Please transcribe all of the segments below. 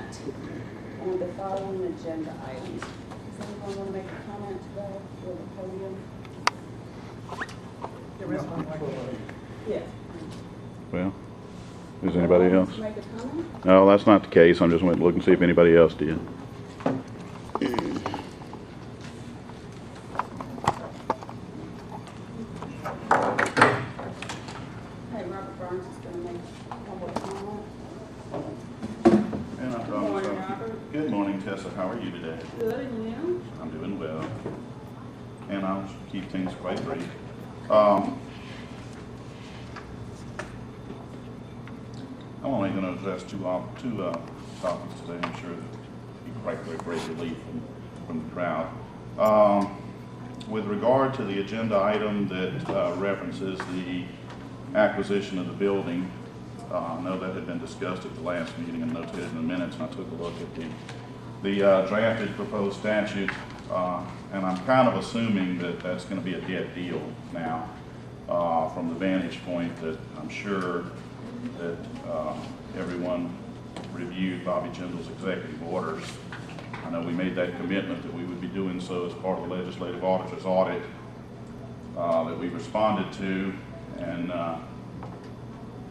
comment on the following agenda items. Does anyone want to make a comment today for the podium? There is one right here. Yes. Well, is anybody else? Make a comment? No, that's not the case. I'm just waiting to look and see if anybody else did. Hey, Robert Burns is going to make one more comment. And I Good promise morning, I'll- Robert. Good morning, Tessa. How are you today? Good, and you? I'm doing well. And I'll keep things quite brief. I'm only going to address two topics today. I'm sure that you can probably great relief from the crowd. With regard to the agenda item that references the acquisition of the building, I know that had been discussed at the last meeting and notated in the minutes, and I took a look at the drafted proposed statute, and I'm kind of assuming that that's going to be a dead deal now, from the vantage point that I'm sure that everyone reviewed Bobby Jindal's executive orders. I know we made that commitment that we would be doing so as part of the legislative auditor's audit that we responded to, and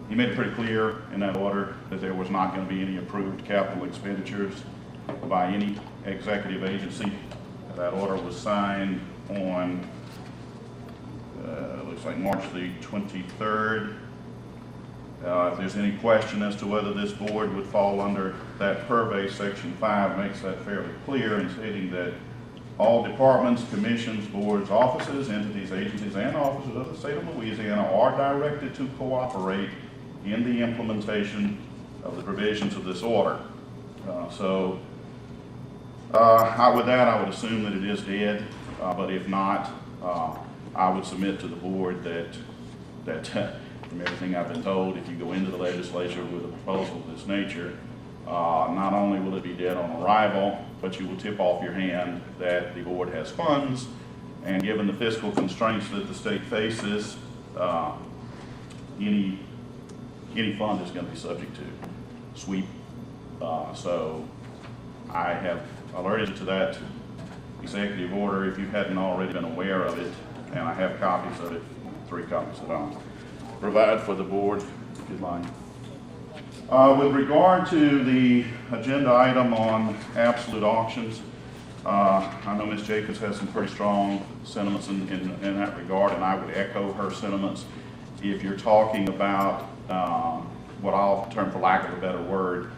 he made it pretty clear in that order that there was not going to be any approved capital expenditures by any executive agency. That order was signed on, looks like March the 23rd. If there's any question as to whether this board would fall under that purvey, Section 5 makes that fairly clear in stating that all departments, commissions, boards, offices, entities, agencies, and officers of the state of Louisiana are directed to cooperate in the implementation of the provisions of this order. With that, I would assume that it is dead, but if not, I would submit to the board that from everything I've been told, if you go into the legislature with a proposal of this nature, not only will it be dead on arrival, but you will tip off your hand that the board has funds, and given the fiscal constraints that the state faces, any fund is going to be subject to sweep. So I have alerted you to that executive order if you hadn't already been aware of it, and I have copies of it, 3 copies that I'll provide for the board if you'd like. With regard to the agenda item on absolute auctions, I know Ms. Jacobs has some pretty strong sentiments in that regard, and I would echo her sentiments. If you're talking about what I'll term, for lack of a better word,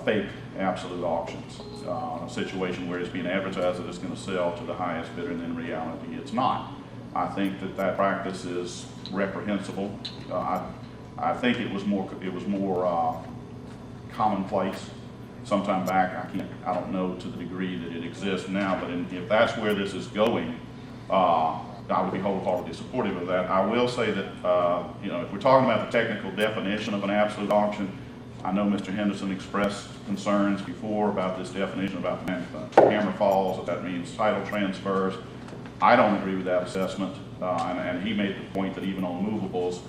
fake absolute auctions, a situation where it's being advertised that it's going to sell to the highest bidder, and in reality it's not. I think that practice is reprehensible. I think it was more commonplace sometime back. I don't know to the degree that it exists now, but if that's where this is going, I would be wholeheartedly supportive of that. I will say that if we're talking about the technical definition of an absolute auction, I know Mr. Henderson expressed concerns before about this definition about the hammer falls, that means title transfers. I don't agree with that assessment, and he made the point that even on movables,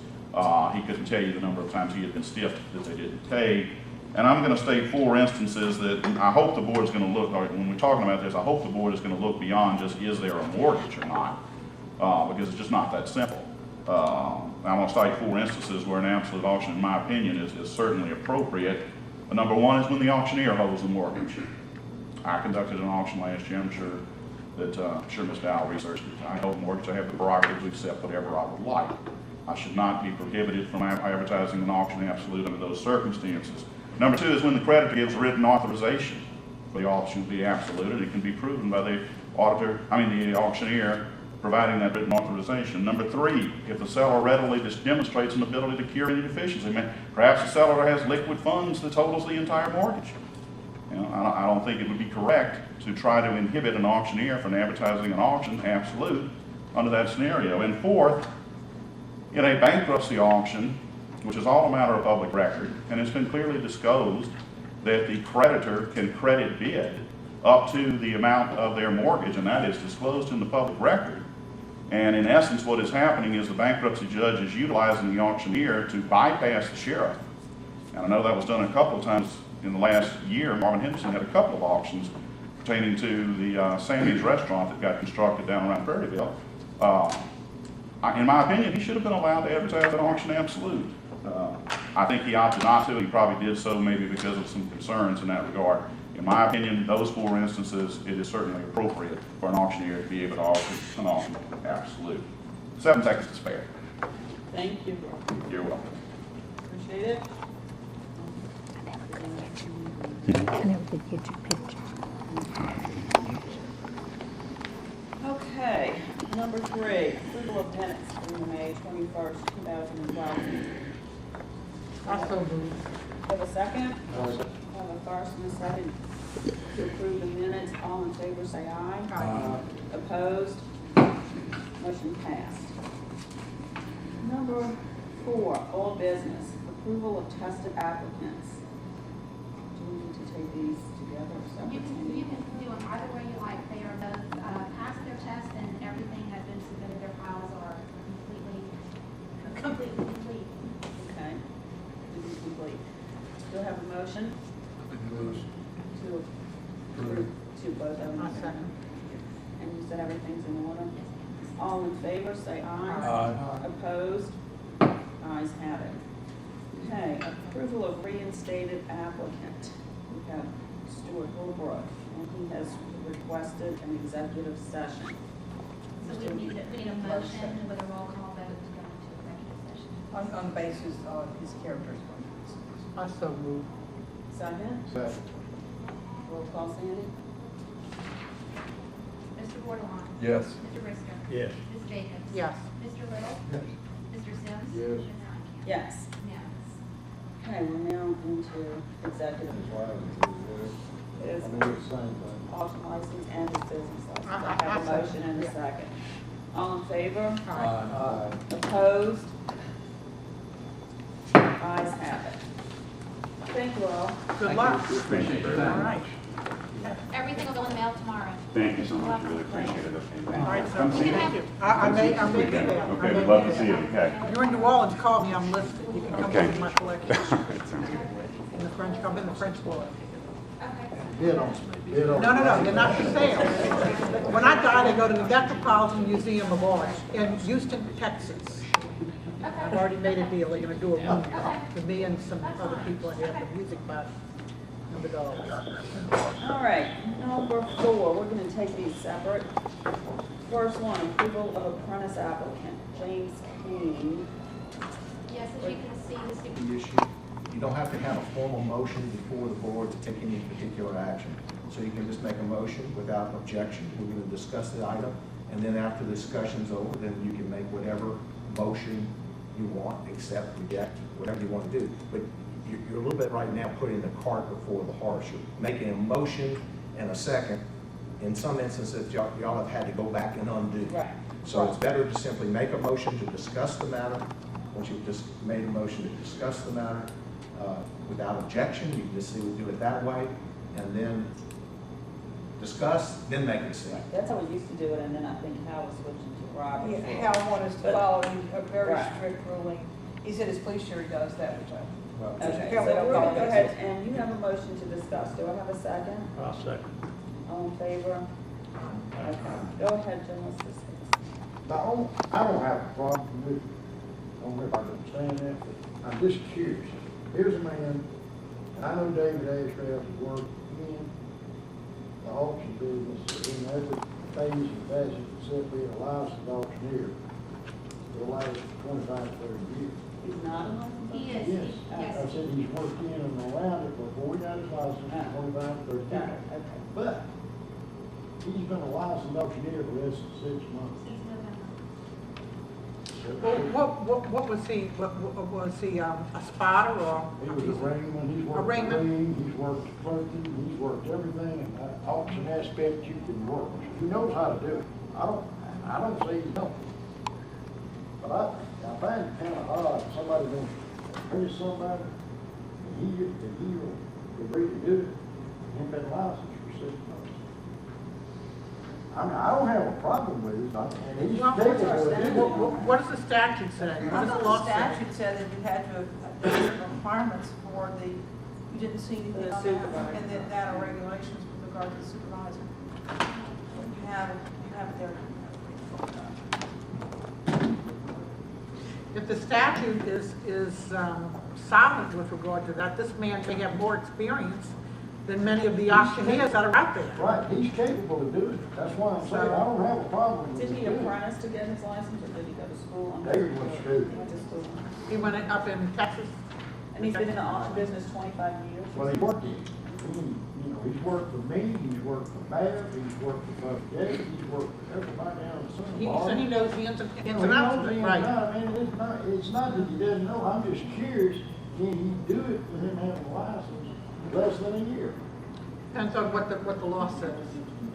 he couldn't tell you the number of times he had been stiffed that they didn't pay. And I'm going to state 4 instances that I hope the board is going to look, or when we're talking about this, I hope the board is going to look beyond just is there a mortgage or not, because it's just not that simple. I'm going to cite 4 instances where an absolute auction, in my opinion, is certainly appropriate. Number 1 is when the auctioneer holds the mortgage. I conducted an auction last year. I'm sure Ms. Dow researched it. I hold mortgage. I have the prerogative to accept whatever I would like. I should not be prohibited from advertising an auction absolute under those circumstances. Number 2 is when the creditor gives written authorization for the auction to be absolute, and it can be proven by the auctioneer providing that written authorization. Number 3, if the seller readily demonstrates an ability to cure any deficiency. Perhaps the seller has liquid funds that totals the entire mortgage. I don't think it would be correct to try to inhibit an auctioneer from advertising an auction absolute under that scenario. And 4th, in a bankruptcy auction, which is all a matter of public record, and it's been clearly disclosed that the creditor can credit bid up to the amount of their mortgage, and that is disclosed in the public record. And in essence, what is happening is the bankruptcy judge is utilizing the auctioneer to bypass the sheriff. And I know that was done a couple of times in the last year, Marvin Henderson had a couple of auctions pertaining to the Sammy's restaurant that got constructed down around Prairieville. In my opinion, he should have been allowed to advertise an auction absolute. I think he opted not to. He probably did so maybe because of some concerns in that regard. In my opinion, those 4 instances, it is certainly appropriate for an auctioneer to be able to offer an auction absolute. 7 seconds to spare. Thank you. You're welcome. Appreciate it. I never did get your picture. Okay, number 3, approval of minutes from May 21st, 2012. Also moved. Have a second? Have a first and a second to approve the minutes. All in favor, say aye. Aye. Opposed? Motion passed. Number 4, old business, approval of tested applicants. Do we need to take these together or You separately? can do them either way you like. They are both passed their test and everything has been submitted. Their files are completely complete. Okay. To be complete. Do I have a motion to approve to both of them? I'll second. And you said everything's in order? All in favor, say aye. Aye. Opposed? Ayes have it. Okay, approval of reinstated applicant. We have Stuart Holbrook, and he has requested an executive session. So we need a motion with a roll call vote to go into executive session. On the basis of his character's Also moved. Second? Second. Roll call, Sandy? Mr. Bordelon? Yes. Mr. Risker? Yes. Ms. Jacobs? Yes. Mr. Little? Yes. Mr. Sims? Yes. And I can't. Yes. Yes. Okay, we're now into executive. It is auction license and his business license. I have a motion and a second. All in favor? Aye. Opposed? Ayes have it. Thank you all. Good luck. Appreciate it. All right. Everything will go in the mail tomorrow. Thank you so much. Really appreciate it. All right, so Come see me. thank you. I may be there. I Okay, may we'd be love to there. see you. Okay. You're in New Orleans, call me, I'm listed. You can come Okay. to my collection. In the French, come in the French Quarter. Okay. Bid on. No, they're not for sale. When I die, they go to the Metropolitan Museum of Art in Houston, Texas. I've already made a deal, they're gonna do a room for me and some other people, and they have the music by $100. All right, number 4, we're gonna take these separate. First one, approval of apprentice applicant, James Kane. Yes, as you can see, the super. The issue. You don't have to have a formal motion before the board to take any particular action. So you can just make a motion without objection. We're going to discuss the item, and then after the discussion's over, then you can make whatever motion you want, accept, reject, whatever you want to do. But you're a little bit right now putting the cart before the horse. You're making a motion and a second. In some instances, y'all have had to go back and undo. Right. So it's better to simply make a motion to discuss the matter. Once you've just made a motion to discuss the matter without objection, you can just do it that way, and then discuss, then make a decision. That's how we used to do it, and then I think Hal was switching to Robert. Yeah, Hal wanted us to follow a very Right. strict ruling. He said his police jury does that, which I. Okay, Hal so will we're gonna go follow ahead, this. and you have a motion to discuss. Do I have a second? I'll second. All in favor? Okay, go ahead, Jim, let's discuss. I don't have a problem with, I don't know if I can understand that, but I'm just curious. Here's a man, and I know David Ashraf has worked in the auction business in every phase and facet except being a licensed auctioneer for the last 25, 30 years. He's not a licensed? He is, Yes, yes. I said he's worked in and around it before he got his license for 25, 30 Got years. it, okay. But he's been a licensed auctioneer for less than 6 months. Since November. Well, what was he, was he a spotter or? He was a ringman, he's worked the ringman? ring, he's worked clerking, he's worked everything in that auction aspect you can work. He knows how to do it. I don't say he don't. But I find it kind of odd, somebody gonna pay somebody, and he will agree to do it, and been licensed for 6 months. I mean, I don't have a problem with it, and he's Well, what's capable our of statute? doing it. What does the statute say? What does the law The say? statute said that you had to, there were requirements for the You didn't see anything The on supervisor. that? And then that or regulations with regard to the supervisor? You have it there. If the statute is solid with regard to that, this man may have more experience than many of the auctioneers that are out there. Right, he's capable of doing it. That's why I'm saying, I don't have a problem with Did him he doing it. apprentice to get his license, or did he go to school? David went to school. He went to school. He went up in Texas. And he's been in the auction business 25 years? Well, he worked it. He's worked for me, he's worked for Babb, he's worked for Buck Gay, he's worked for everybody down the He Sun. said he knows the ins and He outs knows of the it, ins and right? outs. I mean, it's not that he doesn't know, I'm just curious, can he do it for him having a license less than a year? Depends on what the law says.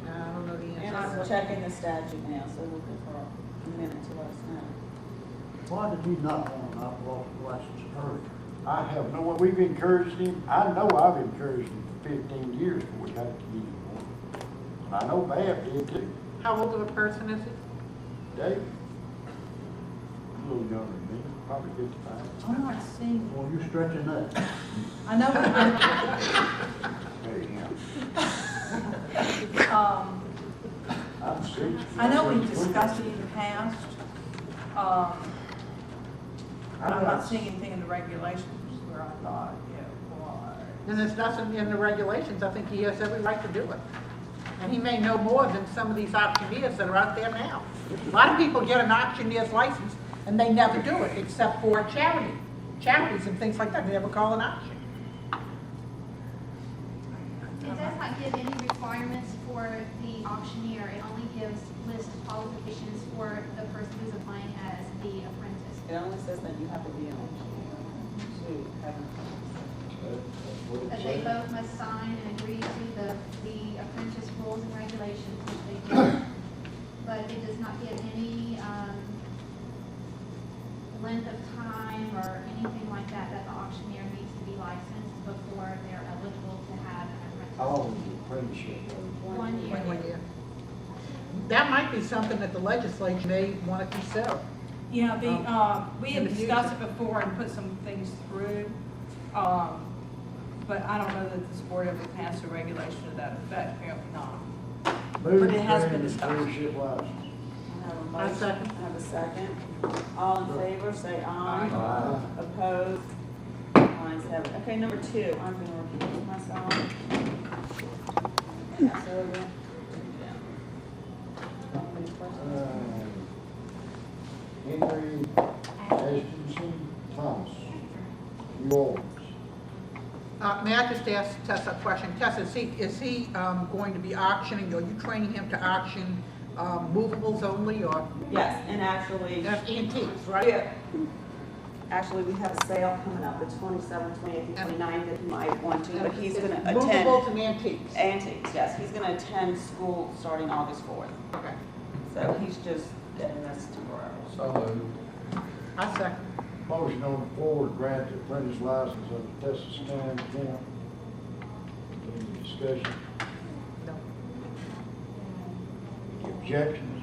I don't know the And answer. I'm checking the statute now, so we'll give her a minute to let us know. Why did he not want an alcoholic license earlier? I have no one, we've encouraged him, I know I've encouraged him for 15 years before we got to get him one. And I know Babb did too. How old of a person is he? Dave, a little younger than me, probably 55. I'm not seeing, Well, you're stretching that. I know Very young. I'm 60. I know we've discussed it in the past. I'm not seeing anything in the regulations where I thought it was. And there's nothing in the regulations. I think he has every right to do it. And he may know more than some of these auctioneers that are out there now. A lot of people get an auctioneer's license and they never do it except for charities and things like that. They never call an auction. It does not give any requirements for the auctioneer. It only gives list of qualifications for the person who's applying as the apprentice. It only says that you have to be an auctioneer to have an apprentice. That they both must sign and agree to the apprentice rules and regulations, which they do. But it does not give any, length of time or anything like that the auctioneer needs to be licensed before they're eligible to have an apprentice. How long was the apprenticeship? 1 year. 1 year. That might be something that the legislature may want to consider. Yeah, we In have the discussed it before and put some things through. But I don't know that this board ever passed a regulation to that effect, apparently not. Move But it has been to discussed. apprenticeship license. I have a I motion. second. I have a second. All in favor, say aye. Aye. Opposed? Ayes have it. Okay, number 2, I'm going to recuse myself. Pass over. Any questions? Henry Ashton Thomas, New Orleans. May I just ask Tessa a question? Tessa, is he going to be auctioning, are you training him to auction movables only or Yes, and actually, antiques, right? yeah. Actually, we have a sale coming up the 27th, 28th, and 29th that he might want to, but he's going to attend. Movables and antiques. Antiques, yes. He's going to attend school starting August 4th. Okay. So he's just getting this temporarily. So moved. I second. Motion on the floor to grant the apprentice license of Tessa Stan Camp. Any discussion? No. Any objections?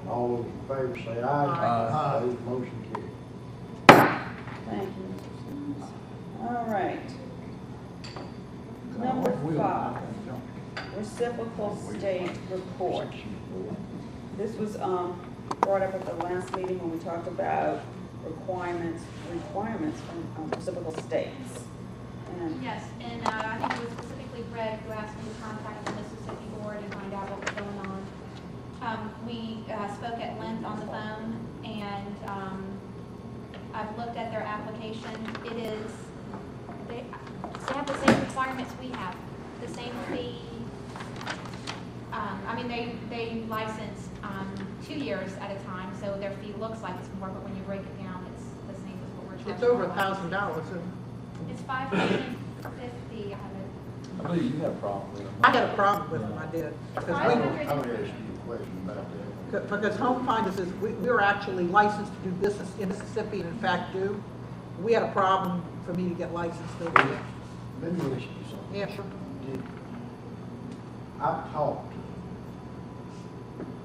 All those in favor say aye. Aye. Opposed, motion carried. Thank you, Mr. Sims. All right. Number 5, reciprocal state report. This was brought up at the last meeting when we talked about requirements from reciprocal states. And Yes, and I think it was specifically Greg who asked me to contact the Mississippi board and find out what was going on. We spoke at length on the phone, and I've looked at their application. It is, they have the same requirements we have, the same fee. I mean, they license 2 years at a time, so their fee looks like it's more, but when you break it down, it's the same as what we're charging. It's over for $1,000, isn't it? It's $550. I believe you have a problem with them. I had a problem with them, I did. I'm Because going to ask you a question about that. because Home Finders is, we're actually licensed to do business in Mississippi, and in fact do. We had a problem for me to get licensed over there. Let me ask you something. Yeah, sure. I've talked to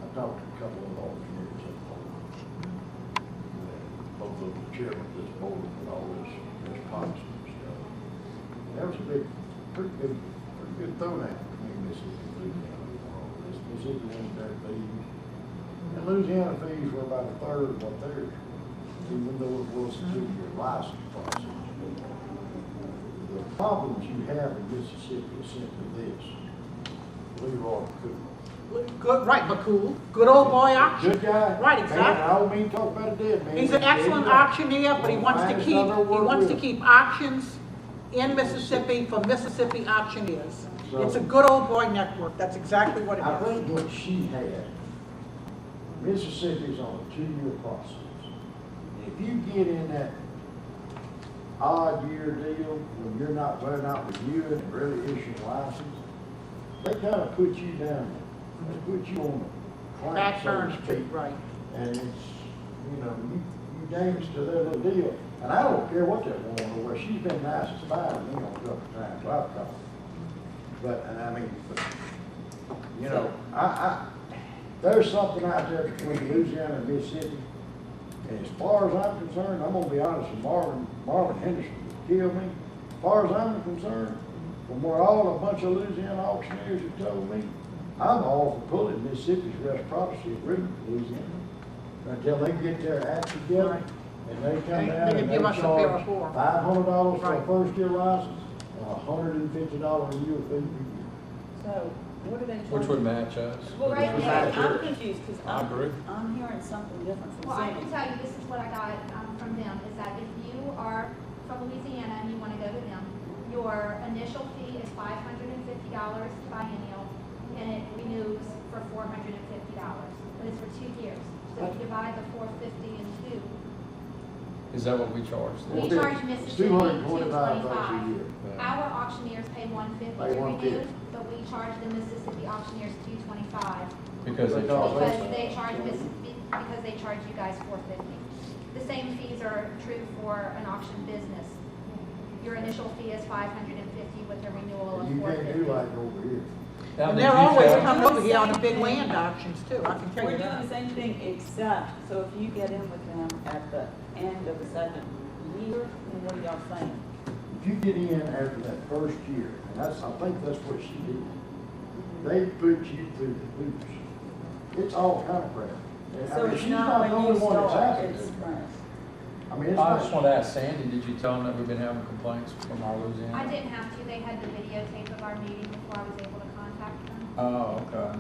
a couple of auctioneers at home. Both of the chairman of this board and all this constant stuff. there was a pretty good throwdown between Mississippi and Louisiana. Mississippi went their fees, and Louisiana fees were about a third of what theirs, even though it was a 2-year license process. The problems you have in Mississippi is simply this: Leroy Cook. Good, right, McCool, good old boy auction. Good guy. Right, Man, exactly. I don't mean to talk about a dead man. He's an excellent auctioneer, but he wants to keep auctions in Mississippi for Mississippi auctioneers. So- It's a good old boy network, that's exactly what I it is. think what she had, Mississippi's on a 2-year process. If you get in that odd year deal, when you're not reviewing and really issuing license, they kind of put you down. They put you on the clamp, Back so to burner, speak. right. And it's, you dance to their little deal. And I don't care what that woman, where she's been nice as fine to me on a couple of times, I've called. But, and I mean, there's something out there between Louisiana and Mississippi. And as far as I'm concerned, I'm gonna be honest with Marvin Henderson would kill me. As far as I'm concerned, from what a bunch of Louisiana auctioneers have told me, I'm all for pulling Mississippi's reciprocity agreement with Louisiana. Until they get their act together, and they come They down can and they give us a fair charge report. $500 for a Right. first-year license, and $150 a year fee per year. So, what are they? Which would match us. Well, Right okay, now, I'm confused, because I agree. I'm hearing something different from Well, I Sandy. can tell you, this is what I got from them, is that if you are from Louisiana and you want to go to them, your initial fee is $550 biennial, and it renews for $450, but it's for 2 years. So if you divide the $450 in 2, Is that what we charge them? we charge Mississippi $225 a $225. year. Our auctioneers pay $150 Pay to renew, $150. but we charge the Mississippi auctioneers $225. Because they Because charge Because us. they charge because they charge you guys $450. The same fees are true for an auction business. Your initial fee is $550 with the renewal of You can't do $450. like over here. Now, And did they're you always tell- coming over here on the big land auctions too, I can tell We're you doing that. the same thing, except, so if you get in with them at the end of the second year, then what are y'all saying? If you get in after that first year, and I think that's what she did, they put you through the hoops. It's all kind of crap. And, I So mean, it's she's not the when only you one that's start, asking it's, this. right. I mean, it's I just not, want to ask Sandy, did you tell them that we've been having complaints from our Louisiana? I didn't have to. They had the videotape of our meeting before I was able to contact them. Oh, okay.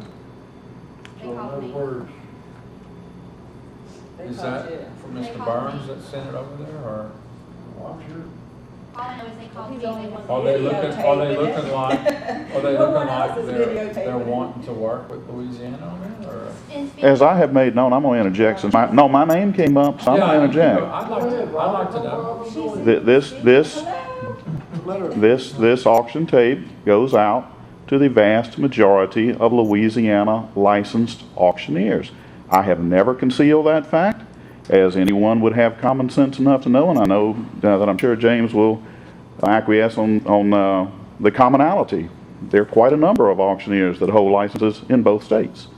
They so in called other me. words, They Is called that you. from They Mr. called Burns me. that sent it over there, or well, I'm sure. All I know is they called He's me. the only They one. are they looking, are they Videotaping it. looking like, are they No looking one else like is they're videotaping it. wanting to work with Louisiana on it, or? In As I have made known, I'm gonna interject since my name came up, so I'm Yeah, gonna interject. I'd like to know. This auction tape goes out to the vast majority of Louisiana licensed auctioneers. I have never concealed that fact, as anyone would have common sense enough to know, and I know that I'm sure James will acquiesce on the commonality. There are quite a number of auctioneers that hold licenses in both states.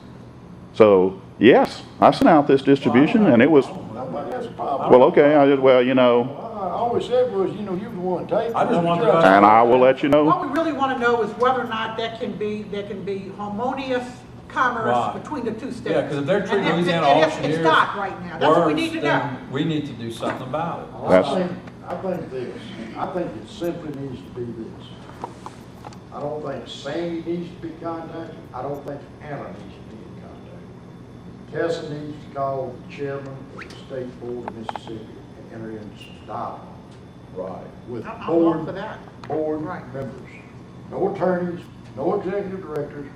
So, yes, I sent out this distribution, and it was, Nobody has a problem. well, okay, I always said was, you were the one taping. I just wanted to- and I will let you know. What we really want to know is whether or not there can be harmonious commerce Right. between the two states. Yeah, because if they're treating And Louisiana it's auctioneers not right now, that's what we need to worse, know. then we need to do something about it. That's- I think this, I think it simply needs to be this. I don't think Sandy needs to be contacted, I don't think Anna needs to be in contact. Tessa needs to call the chairman of the State Board of Mississippi and enter into some dialogue Right. with I'm all for board that. Right. members. No attorneys, no executive directors,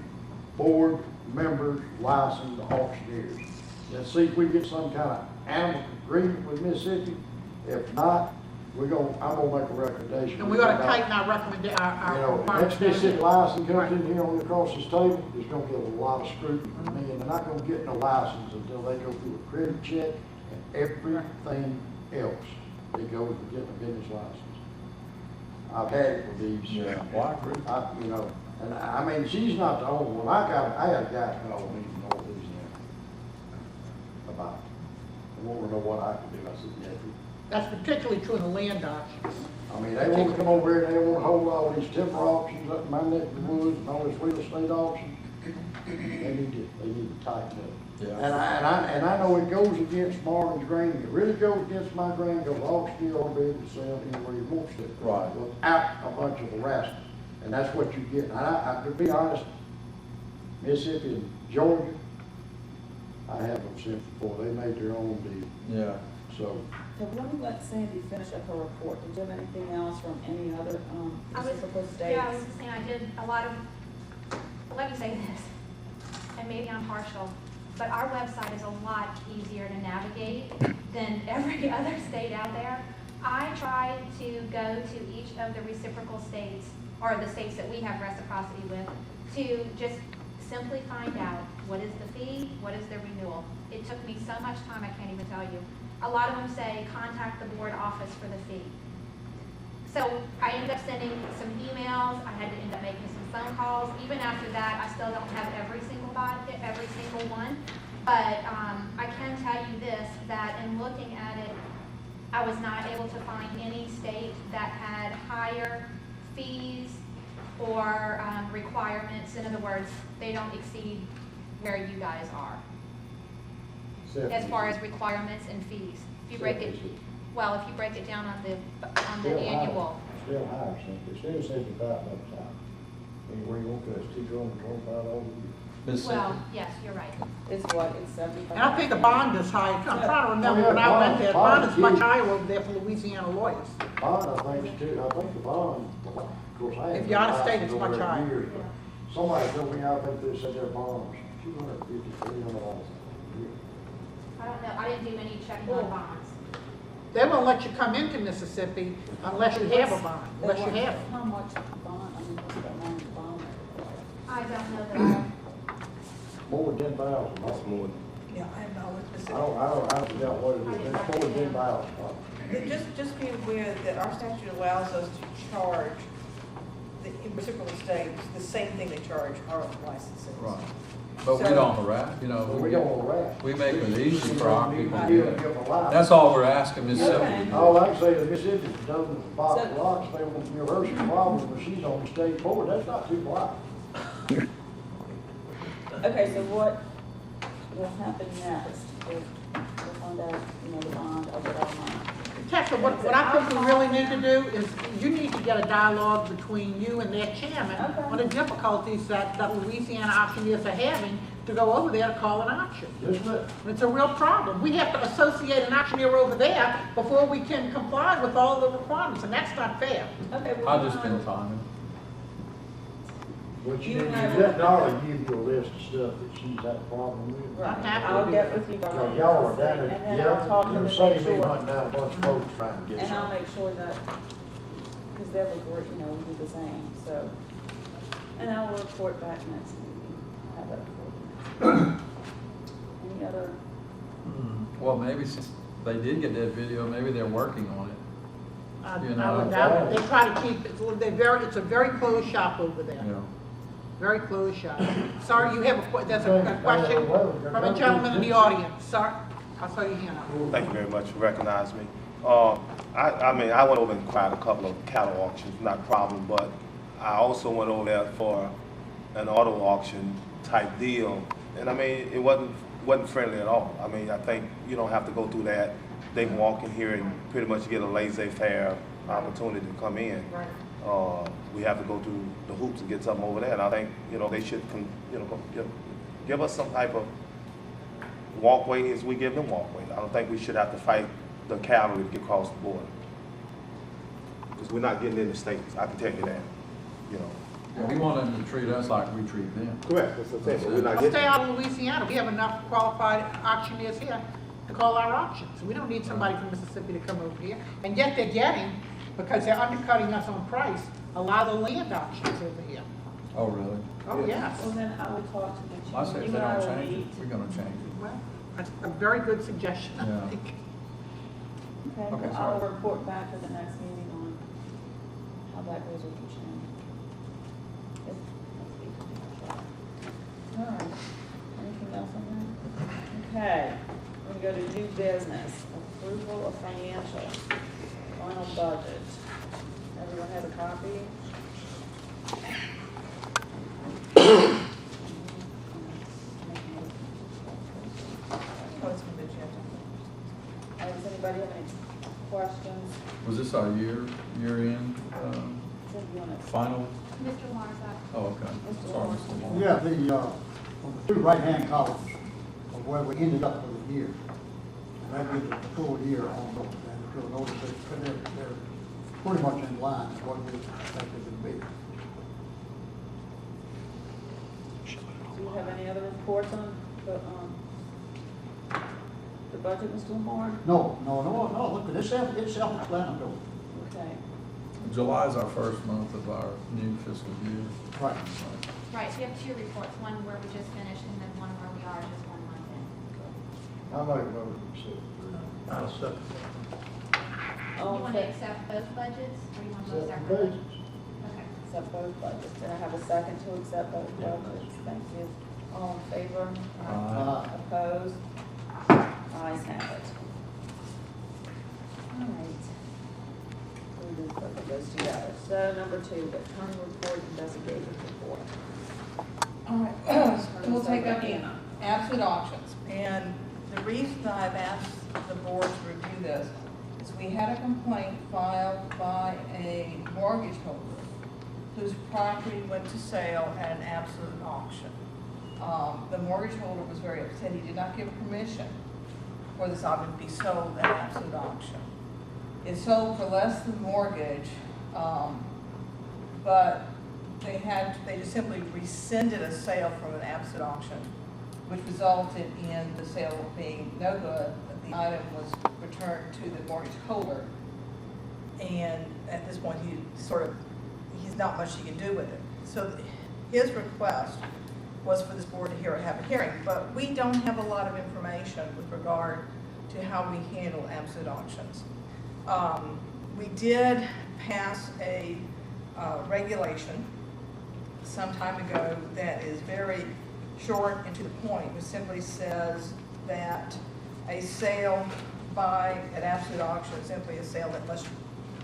board members, licensed auctioneers. Let's see if we get some kind of amicable agreement with Mississippi. If not, I'm gonna make a recommendation. And we ought to tighten our recommendation, You know, next Mississippi license comes in here on across this table, it's gonna get a lot of scrutiny from me, and they're not gonna get no license until they go through a credit check and everything else that goes with getting a business license. I've had it with these. Yeah, well, I agree. And I mean, she's not the only one. I had a guy call me from North Louisiana about it. I want to know what I could do. I said, Jeffrey, That's particularly true in the land auctions. I mean, they wanna come over here and they wanna hold all these timber auctions up in my neck of the woods and all this real estate auction. They need to tighten up. Yeah. And I know it goes against Marvin's grain, it really goes against my grain, because Auctioneer will be able to sell anywhere he wants to. Right. Without a bunch of harassment, and that's what you get. And to be honest, Mississippi and Georgia, I have no sympathy for, they made their own deal, Yeah. so. Okay, let me let Sandy finish up her report. Did you have anything else from any other, reciprocal states? Yeah, I was just saying, I did a lot of, let me say this, and maybe I'm partial, but our website is a lot easier to navigate than every other state out there. I try to go to each of the reciprocal states, or the states that we have reciprocity with, to just simply find out what is the fee, what is the renewal. It took me so much time, I can't even tell you. A lot of them say, contact the board office for the fee. So I ended up sending some emails, I had to end up making some phone calls. Even after that, I still don't have every single one. But I can tell you this, that in looking at it, I was not able to find any state that had higher fees or requirements. In other words, they don't exceed where you guys are, as far as requirements and fees. If you break it, well, if you break it down on the annual. Still higher, still $75 time. Anywhere you want to, it's $225 a year. Well, yes, you're right. Is what, it's 75? And I think the bond is high. I'm trying to remember when I went there, the bond is much higher over there for Louisiana lawyers. Bond, I think, too, I think the bond, of course, I. If you're out of state, it's much higher. Somebody told me, I think they said their bond was $250, $300 a year. I don't know, I didn't do any checking on bonds. They won't let you come into Mississippi unless you have a bond, unless you have it. How much bond, what's the amount of bond? I don't know that More than 10,000. Yeah, I have no specific. I forgot what it is, it's more than 10,000. Just be aware that our statute allows us to charge the reciprocal states the same thing they charge our licenses. Right. But we don't harass, you know. We don't harass. We make it easy for our people to Give get them it. a life. That's all we're asking Mississippi Okay. to do. All I can say is Mississippi doesn't box locks, they want universal problems, but she's on the state board, that's not too black. Okay, so what will happen next? We'll find out, the bond of it all money. Tessa, what I think we really need to do is, you need to get a dialogue between you and their chairman on the difficulties that Louisiana auctioneers are having to go over there to call an auction. Isn't it? It's a real problem. We have to associate an auctioneer over there before we can comply with all the requirements, and that's not fair. Okay, well. I'll just spend time. What you You need to have- let Dolly give you a list of stuff that she's had a problem with. Right, I'm happy to I'll do get that. with you guys. Y'all are down And at, then I'll talk to them you're and saving make me sure. hunting down a bunch of folks trying to get And I'll something. make sure that, because they'll agree, we do the same, so. And I'll report back next meeting. I'll have that report next. Any other, Well, maybe since they did get that video, maybe they're working on it. I You know, would doubt it. They try to keep, it's a very closed shop over there. You know. Very closed shop. Sorry, you have there's a question from a gentleman in the audience. Sorry, I saw your hand up. Thank you very much for recognizing me. I mean, I went over and inquired a couple of cattle auctions, not a problem, but I also went over there for an auto auction type deal. And I mean, it wasn't friendly at all. I mean, I think you don't have to go through that. They can walk in here and pretty much get a laissez-faire opportunity to come in. Right. We have to go through the hoops to get something over there, and I think, they should, give us some type of walkway as we give them walkways. I don't think we should have to fight the cavalry to get across the border. Because we're not getting in the states, I can tell you that, We want them to treat us like we treat them. Correct, that's what I'm saying, we're not Let's stay getting. out of Louisiana. We have enough qualified auctioneers here to call our auctions. We don't need somebody from Mississippi to come over here. And yet they're getting, because they're undercutting us on price, a lot of the land auctions over here. Oh, really? Oh, yes. well, then I would talk to the I say chairman. if You they and I don't will change it, meet. we're gonna change it. Well, that's a very good suggestion, I Yeah. think. Okay, Okay, well, I'll sorry. report back to the next meeting on how that goes with the chairman. Yes, that's good. All right, anything else on that? Okay, we're gonna go to new business. approval of financial, final budget. Everyone have a copy? Oh, it's on the agenda. Does anybody have any questions? Was this our year-end, Should you want to- final? Mr. Lamar's up. Oh, okay. Mr. Sorry, Lawrence. Mr. Moore. Yeah, on the two right-hand columns of where we ended up for the year. And that gives us the full year on those, and if you'll notice that they're pretty much in line with what we expected to be. Do you have any other reports on the budget, Mr. Lamar? No, look, it's self-explanatory. Okay. July is our first month of our new fiscal year. Right. Right, so you have two reports, one where we just finished and then one where we are just 1 month in. I make a motion to accept. I'll second. You All in want to fa- accept both budgets or you want both Accept separately? basis. Okay. Accept both budgets. Did I have a second to accept both Yeah. budgets? Thank you. All in favor? Opposed? Ayes have it. All right. We did put those together. So number 2, the county report, investigative report. All right, we'll take up the absolute auctions. And the reason I've asked the board to review this is we had a complaint filed by a mortgage holder whose property went to sale at an absolute auction. The mortgage holder was very upset. He did not give permission for this item to be sold at an absolute auction. It sold for less than mortgage, but they just simply rescinded a sale from an absolute auction, which resulted in the sale being no good. The item was returned to the mortgage holder, and at this point, he's not much he can do with it. So his request was for this board to have a hearing, but we don't have a lot of information with regard to how we handle absolute auctions. We did pass a regulation some time ago that is very short and to the point, which simply says that a sale by an absolute auction is simply a sale that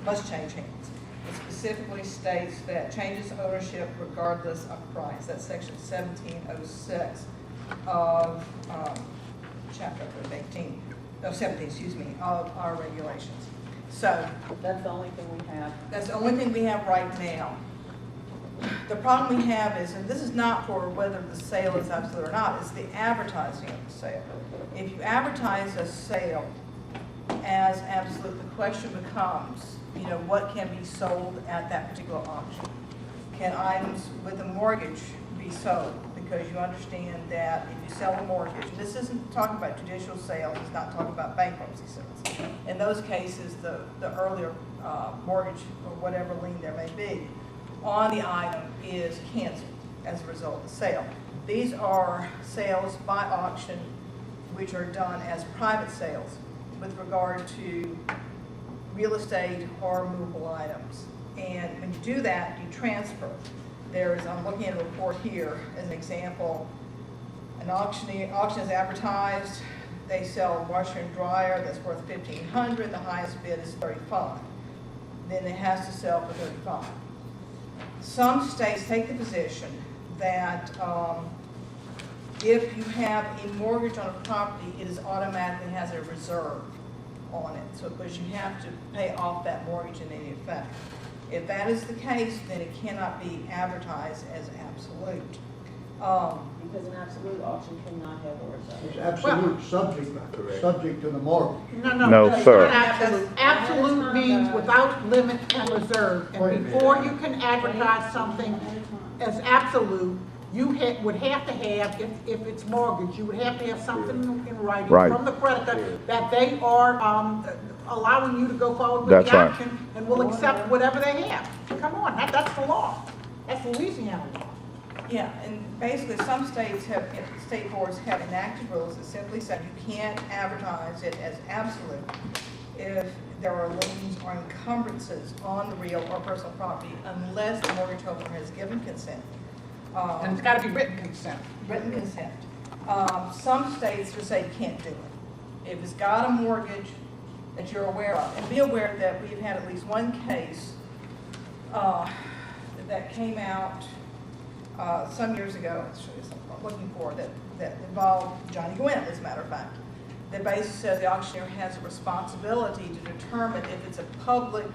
must change hands. It specifically states that changes ownership regardless of price. That's section 1706 of chapter 17, of our regulations. So That's the only thing we have. that's the only thing we have right now. The problem we have is, and this is not for whether the sale is absolute or not, it's the advertising of the sale. If you advertise a sale as absolute, the question becomes, what can be sold at that particular auction? Can items with a mortgage be sold? Because you understand that if you sell a mortgage, this isn't talking about judicial sales, it's not talking about bankruptcy sales. In those cases, the earlier mortgage or whatever lien there may be on the item is canceled as a result of the sale. These are sales by auction which are done as private sales with regard to real estate or movable items. And when you do that, you transfer. I'm looking at a report here as an example. An auction is advertised. They sell a washer and dryer that's worth $1,500. The highest bid is $35. Then it has to sell for $35. Some states take the position that if you have a mortgage on a property, it automatically has a reserve on it. So because you have to pay off that mortgage in any effect. If that is the case, then it cannot be advertised as absolute. Because an absolute auction cannot have a reserve. It's absolute subject to the mortgage. No, No, sir. Absolute. Absolute means without limit and reserve. And before you can advertise something as absolute, you would have to have, if it's mortgage, you would have to have something in writing Right. from the creditor that they are allowing you to go forward with That's the right. auction and will accept whatever they have. Come on, that's the law. That's Louisiana law. Yeah, and basically some states state boards have enacted rules that simply say you can't advertise it as absolute if there are liens or encumbrances on the real or personal property unless the mortgage holder has given consent. And it's gotta be written consent. Written consent. Some states just say you can't do it. If it's got a mortgage, that you're aware of. And be aware that we've had at least one case that came out some years ago, I'm looking for, that involved Johnny Gwynn, as a matter of fact. That basically says the auctioneer has a responsibility to determine if it's a public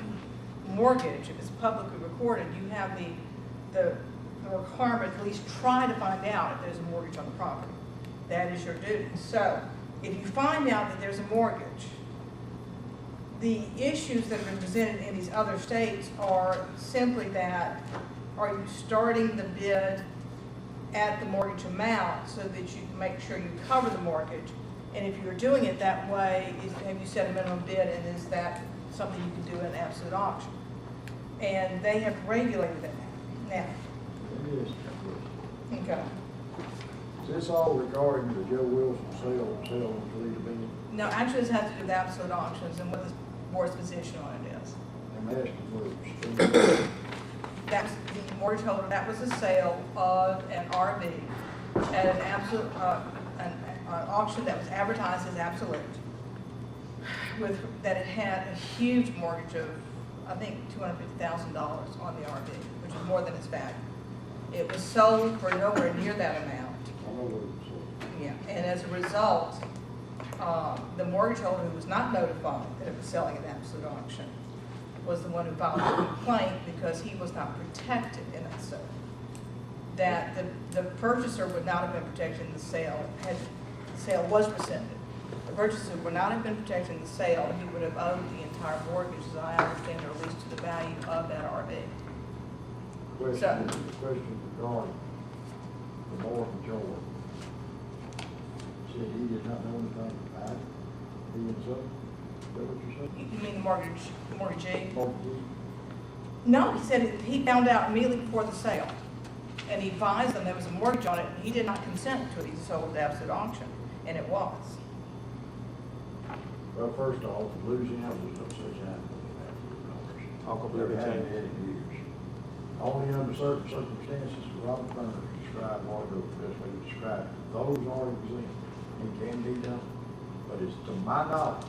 mortgage, if it's publicly recorded, you have the requirement to at least try to find out if there's a mortgage on the property. That is your duty. So if you find out that there's a mortgage, the issues that have been presented in these other states are simply that, are you starting the bid at the mortgage amount so that you can make sure you cover the mortgage? And if you're doing it that way, have you set a minimum bid, and is that something you can do in an absolute auction? And they have regulated it now. Let me ask you a question. Okay. Is this all regarding the Joe Wilson sale of Toledo Bend? No, actually, this has to do with absolute auctions and what the board's position on it is. I'm asking for That's the mortgage holder, that was a sale of an RV at an absolute, an auction that was advertised as absolute, with, that it had a huge mortgage of, I think, $250,000 on the RV, which is more than its value. It was sold for nowhere near that amount. I know what it says. Yeah, and as a result, the mortgage holder who was not notified that it was selling at absolute auction was the one who filed the complaint because he was not protected in that sale. That the purchaser would not have been protected in the sale had the sale was rescinded. The purchaser would not have been protected in the sale. He would have owed the entire mortgage, as I understand, or at least to the value of that RV. Question regarding the Morgan Jordan. Said he did not know anything about it. He and son. Is that what you said? You mean the mortgagee? Mortgagee? No, he said he found out immediately before the sale. And he advised them there was a mortgage on it, and he did not consent to it. He sold at absolute auction, and it was. Well, first off, Louisiana was no such animal as absolute auction. Never had it in years. Only under certain circumstances, Robert Burns described Margot the best way to describe it. Those are exempt and can be done. But it's to my knowledge,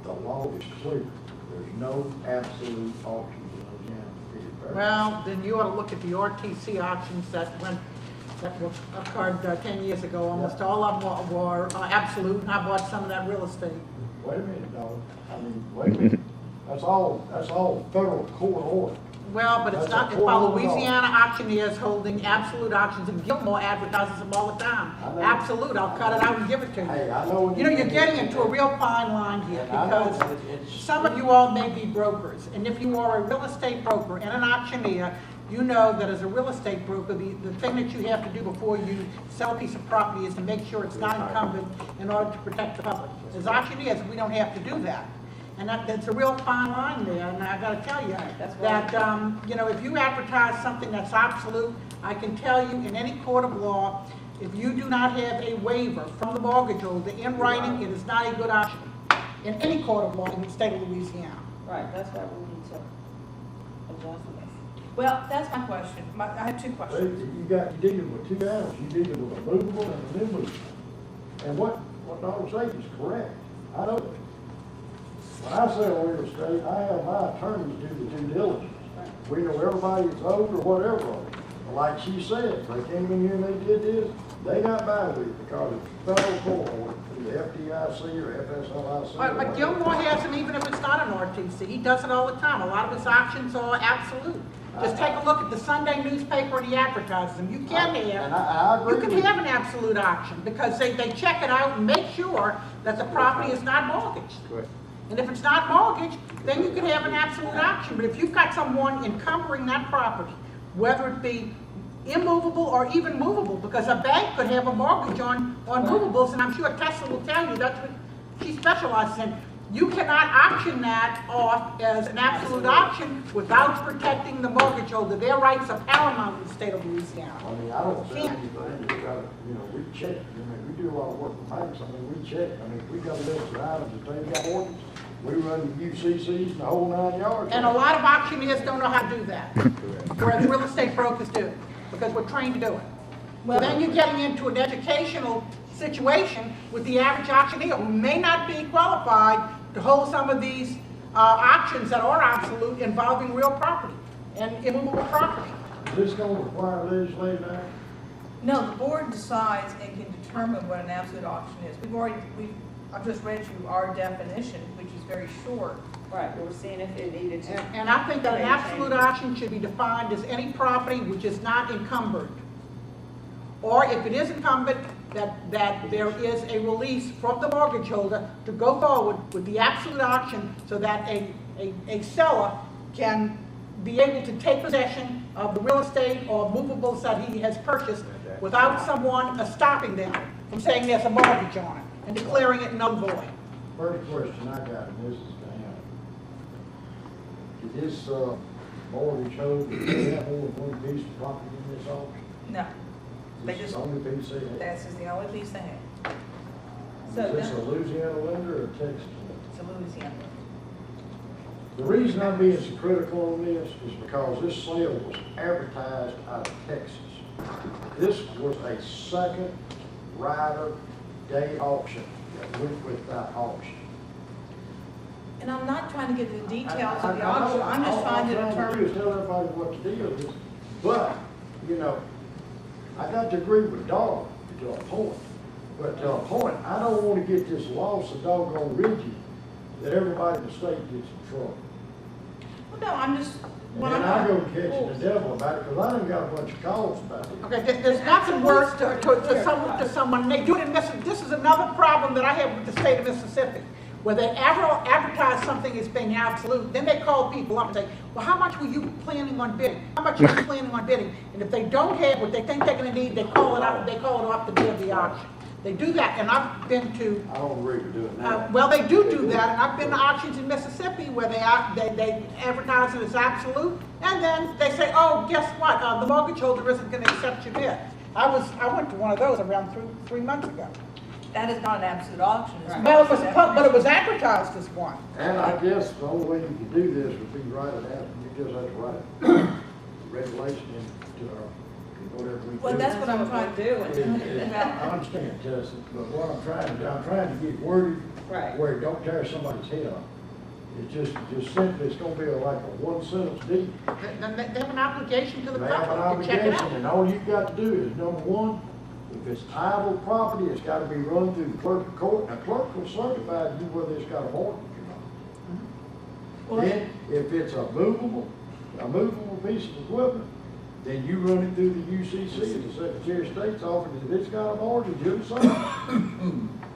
the law is clear. There's no absolute auctions in Louisiana. Period. Well, then you ought to look at the RTC auctions that occurred 10 years ago. Almost all of them were absolute, and I bought some of that real estate. Wait a minute, dog. I mean, wait a minute. That's all federal court order. Well, but it's That's not, a it's by court order. Louisiana auctioneers holding absolute auctions, and Gilmore advertises them all the time. I know. Absolute, I'll cut it out and give it to you. Hey, I know what You know, you you're mean. getting into a real fine line here, And I know, because but it's- some of you all may be brokers, and if you are a real estate broker and an auctioneer, you know that as a real estate broker, the thing that you have to do before you sell a piece of property is to make sure it's not encumbered in order to protect the public. As auctioneers, we don't have to do that. And that's a real fine line there, and I gotta tell you, That's that, you know, if you advertise something that's absolute, I can tell you in any court of law, if you do not have a waiver from the mortgage holder in writing, it is not a good option. In any court of law in the state of Louisiana. Right, that's why we need to adjust this. Well, that's my question. I have two See, questions. you're dealing with two animals. You're dealing with a movable and an immovable. And what Donald says is correct. I know that. When I sell real estate, I have my attorneys do the due diligence. We know everybody that's owed or whatever owed. Like she said, they came in here and they did this, they got by with it because it's federal court order through the FDIC or FSLIC. But Gilmore has them even if it's not an RTC. He does it all the time. A lot of his auctions are absolute. Just take a look at the Sunday newspaper and he advertises them. You can And I agree you can with have an absolute auction because they check it out and make sure that the property is not mortgaged. Correct. And if it's not mortgaged, then you can have an absolute auction. But if you've got someone encumbering that property, whether it be immovable or even movable, because a bank could have a mortgage on movables, and I'm sure Tesla will tell you that's what she specializes in. You cannot auction that off as an absolute auction without protecting the mortgage holder. Their rights are paramount in the state of Louisiana. I mean, I don't say anything, we gotta, we check, we do a lot of work with banks, we check, if we got a list of items that they've got orders, we run the UCCs and the whole 9 yards. And a lot of auctioneers don't know how to do that, whereas real estate brokers do, because we're trained to do it. Well, then you're getting into an educational situation with the average auctioneer who may not be qualified to hold some of these auctions that are absolute involving real property and immovable property. Is this gonna require legislative action? No, the board decides and can determine what an absolute auction is. I've just read you our definition, which is very short. Right, we were seeing if it needed to. And I think that an absolute auction should be defined as any property which is not encumbered. Or if it is encumbered, that there is a release from the mortgage holder to go forward with the absolute auction so that a seller can be able to take possession of the real estate or movables that he has purchased without someone stopping them from saying there's a mortgage on it and declaring it null and void. First question I got, and this is Diana. Did this, mortgage holder, do they have more than one piece of property in this auction? No, they This is just, the only piece they have? that's just the only piece they have. So Is this a then- Louisiana lender or a Texas lender? It's a Louisiana. The reason I'm being so critical on this is because this sale was advertised out of Texas. This was a second rider day auction that went with that auction. And I'm not trying to get into the details of the auction, I'm just trying to All I'm trying to do determine. is tell everybody what the deal is. But, you know, I got to agree with Dawn to a point. But to a point, I don't want to get this law so doggone rigid that everybody in the state gets in trouble. Well, no, I'm just, And when then I'm. I go catching the devil about it, because I done got a bunch of calls about it. Okay, there's nothing worse to someone, they do it in Mississippi. This is another problem that I have with the state of Mississippi, where they advertise something as being absolute, then they call people up and say, well, how much were you planning on bidding? How much were you planning on bidding? And if they don't have what they think they're gonna need, they call it off the day of the auction. They do that, and I've been to, I don't agree with doing that. well, they do that, and I've been to auctions in Mississippi where they advertise it as absolute, and then they say, oh, guess what, the mortgage holder isn't gonna accept your bid. I went to one of those around three months ago. That is not an absolute auction. it's Right. Well, not. but it was advertised as one. And I guess the only way you can do this would be write it out, you just have to write regulation into our, whatever we do. Well, that's what I'm trying to do. I understand, Justin, but what I'm trying to do, I'm trying to get worded Right. where it don't tear somebody's head off. It's just simply, it's gonna be like a one sentence deed. Then they have an obligation to the They have an public to check it obligation, out. and all you've got to do is, number one, if it's title property, it's gotta be run through the clerk of court, and the clerk will certify to you whether it's got a mortgage or not. Well, Then, if it's a movable piece of equipment, then you run it through the UCC, and the Secretary of State's office, if it's got a mortgage, you'll sign it.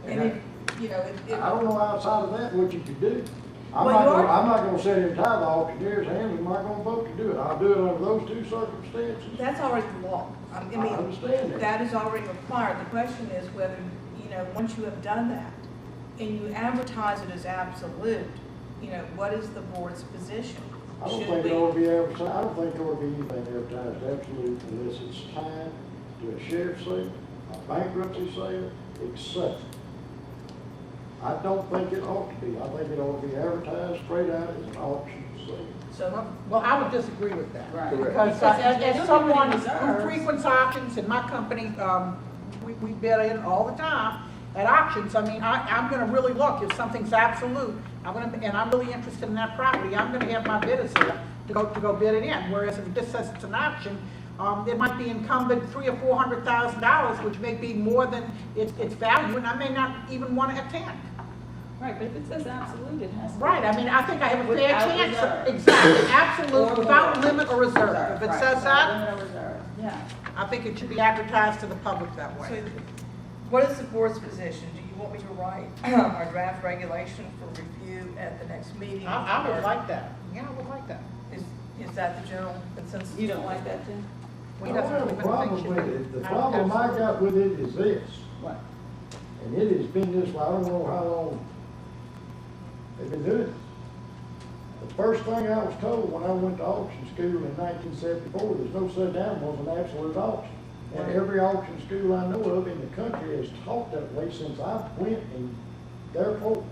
And if, you know, I don't know outside of that what you could do. I'm Well, not you gonna, are- I'm not gonna sit here and tie the auctioneer's hands, I'm not gonna vote to do it. I'll do it under those two circumstances. that's already the law. I I mean, understand that. that is already required. The question is whether, you know, once you have done that and you advertise it as absolute, you know, what is the board's position? I don't Should think we- it ought to be advertised, I don't think there ought to be anything advertised absolute unless it's tied to a sheriff's sale, a bankruptcy sale, etc. I don't think it ought to be. I think it ought to be advertised straight out as an auction sale. So, Well, I would disagree with that. Right. Because Because if they as don't someone have any who reserves- frequents auctions in my company, we bid in all the time at auctions. I mean, I'm gonna really look, if something's absolute, and I'm really interested in that property, I'm gonna have my bidders there to go bid it in. Whereas if this says it's an auction, it might be encumbered $300,000 or $400,000, which may be more than its value, and I may not even wanna attend. Right, but if it says absolute, it has to. be. Right, I mean, I think I have a fair Without chance, reserve. exactly, absolute, Or without reserve. limit or reserve. If it Right, says without that, limit or reserve, yeah. I think it should be advertised to the public that so way. what is the board's position? Do you want me to write our draft regulation for review at the next meeting? I would like that, yeah, I would like that. Is that the general consensus? You don't like that, Jim? We I don't have a problem with it. The problem I got with it is this, What? and it has been this way, I don't know how long they've been doing it. The first thing I was told when I went to auction school in 1974, there's no such animal as an absolute auction. And every auction school I know of in the country has taught that way since I went, and therefore,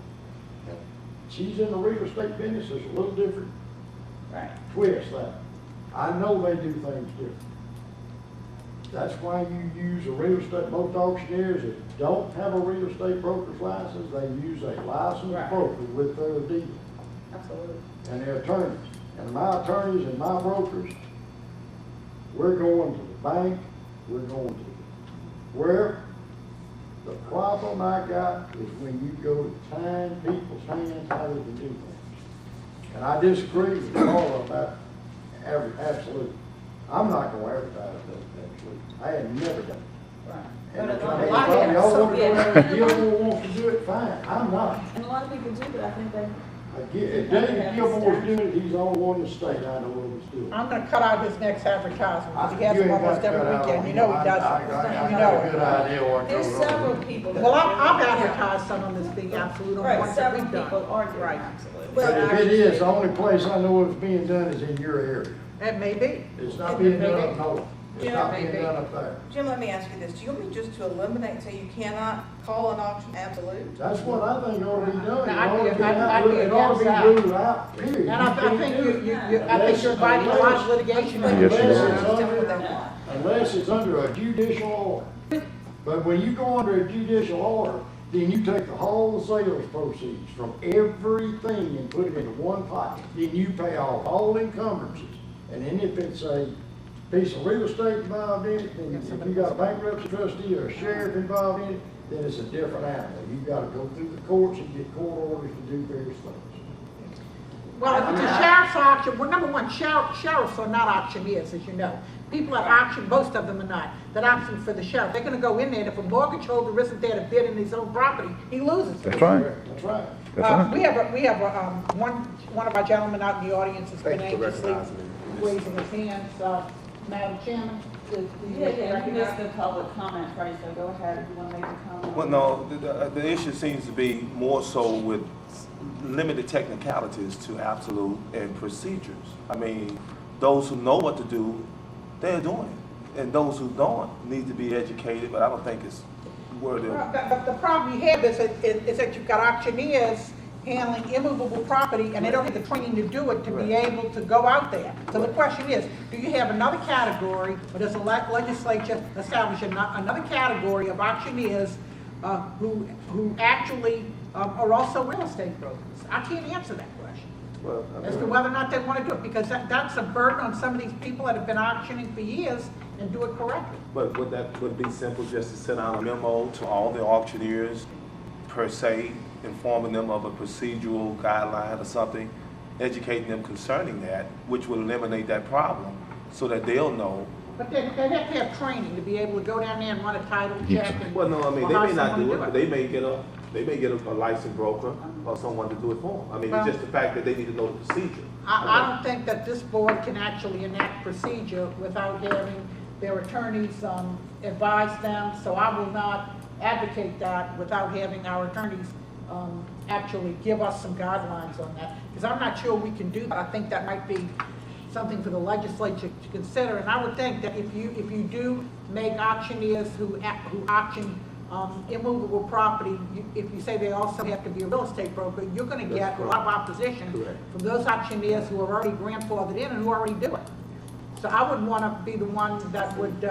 she's in the real estate business, it's a little different Right. twist that. I know they do things different. That's why you use a real estate, most auctioneers that don't have a real estate broker's license, they use a licensed Right. broker with their deal Absolutely. and their attorneys. And my attorneys and my brokers, we're going to the bank, we're going to where. The problem I got is when you go to tying people's hands how they can do things. And I disagree with Paula about absolute. I'm not gonna advertise that absolute. I had never done it. Right. And But if a lot y'all of want to go out and people- Gilmore wants to do it, fine, I'm not. And a lot of people do, but I think they, If David Gilmore's doing it, he's the only one in the state I know of that's doing it. I'm gonna cut out his next advertisement, because he has You them ain't got almost to cut every out weekend, on you know him. he does I it, got you a know good it. idea what there's goes on. several people that. Well, I've advertised some on this being absolute on the Right, ones that several we've done. people are doing Right. absolutely. But if it is, the only place I know it's being done is in your area. It may be. It's not being done up Maybe. north. It's Yeah, not being maybe. done up there. Jim, let me ask you this, do you want me just to eliminate, say you cannot call an auction absolute? That's what I think ought to be done. It I'd ought be- to be I'd out- be it ought to be against that. ruled out, period. And I can't think do it. I think you're inviting a lot of litigation. But- Yes, you Unless are. it's under- Yeah. Unless it's under a judicial order. But when you go under a judicial order, then you take the whole sales proceeds from everything and put it into one pot. Then you pay off all encumbrances. And then if it's a piece of real estate involved in it, then if you got a bankruptcy trustee or a sheriff involved in it, then it's a different animal. You gotta go through the courts and get court orders to do various things. Well, if it's a sheriff's auction, well, number one, sheriffs are not auctioneers, as you know. People that auction, most of them are not, that auction for the sheriff. They're gonna go in there, and if a mortgage holder isn't there to bid in his own property, he loses. That's right. That's right. That's right. We have one of our gentlemen out in the audience has been anxiously raising his hand, so, Madam Chairman, do you Yeah, yeah, you recognize? missed the public comment, right, so go ahead if you want to make a comment. Well, no, the issue seems to be more so with limited technicalities to absolute and procedures. I mean, those who know what to do, they're doing it. And those who don't need to be educated, but I don't think it's where they're. But the problem you have is that you've got auctioneers handling immovable property, and they don't have the training to do it to be able to go out there. So the question is, do you have another category, or does the legislature establish another category of auctioneers who actually are also real estate brokers? I can't answer that question Well, I as to mean, whether or not they want to do it, because that's a burden on some of these people that have been auctioning for years and do it correctly. but would that be simple just to send out a memo to all the auctioneers per se, informing them of a procedural guideline or something, educating them concerning that, which will eliminate that problem, so that they'll know. But they have to have training to be able to go down there and run a title check. And Well, no, I mean, or they hire may not someone do to it, but they may get a licensed broker or someone to do it for them. I mean, Well- it's just the fact that they need to know the procedure. I don't think that this board can actually enact procedure without having their attorneys advise them, so I will not advocate that without having our attorneys actually give us some guidelines on that, because I'm not sure we can do that. I think that might be something for the legislature to consider, and I would think that if you do make auctioneers who auction immovable property, if you say they also have to be a real estate broker, you're gonna get a lot of opposition Correct. from those auctioneers who are already grandfathered in and who already do it. So I would wanna be the one that would,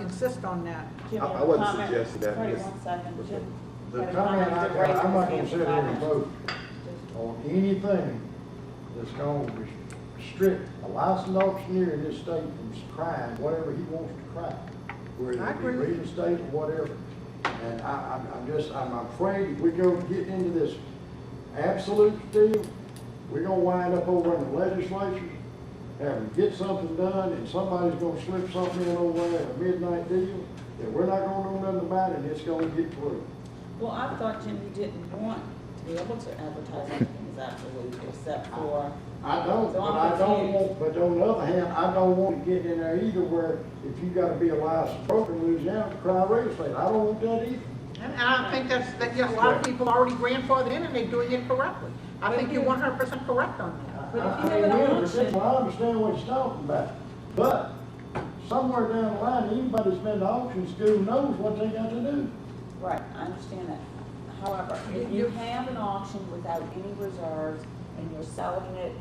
insist on that. Jim, I you have a wasn't comment? suggesting that, Wait Miss- 1 second, Jim. The Had a comment I to got, raise I'm not his gonna hand sit here and comment. vote on anything that's gonna restrict a licensed auctioneer in this state from crying whatever he wants to cry, whether I it be agree with real estate or whatever. And I'm afraid if we go get into this absolute deal, we're gonna wind up over in the legislature, having to get something done, and somebody's gonna slip something in over there, a midnight deal, that we're not gonna know nothing about it, and it's gonna get through. Well, I thought, Jim, you didn't want to be able to advertise anything as absolute except for, I don't, So but I'm I don't confused. want, but on the other hand, I don't want to get in there either where if you gotta be a licensed broker in Louisiana to cry real estate, I don't want that either. And I think that a lot of people already grandfathered in and they're doing it correctly. I think you're 100% correct on that. But if you I have mean, an we auction- understand, well, I understand what you're talking about, but somewhere down the line, anybody that's been to auction school knows what they got to do. right, I understand that. However, if you have an auction without any reserves and you're selling it,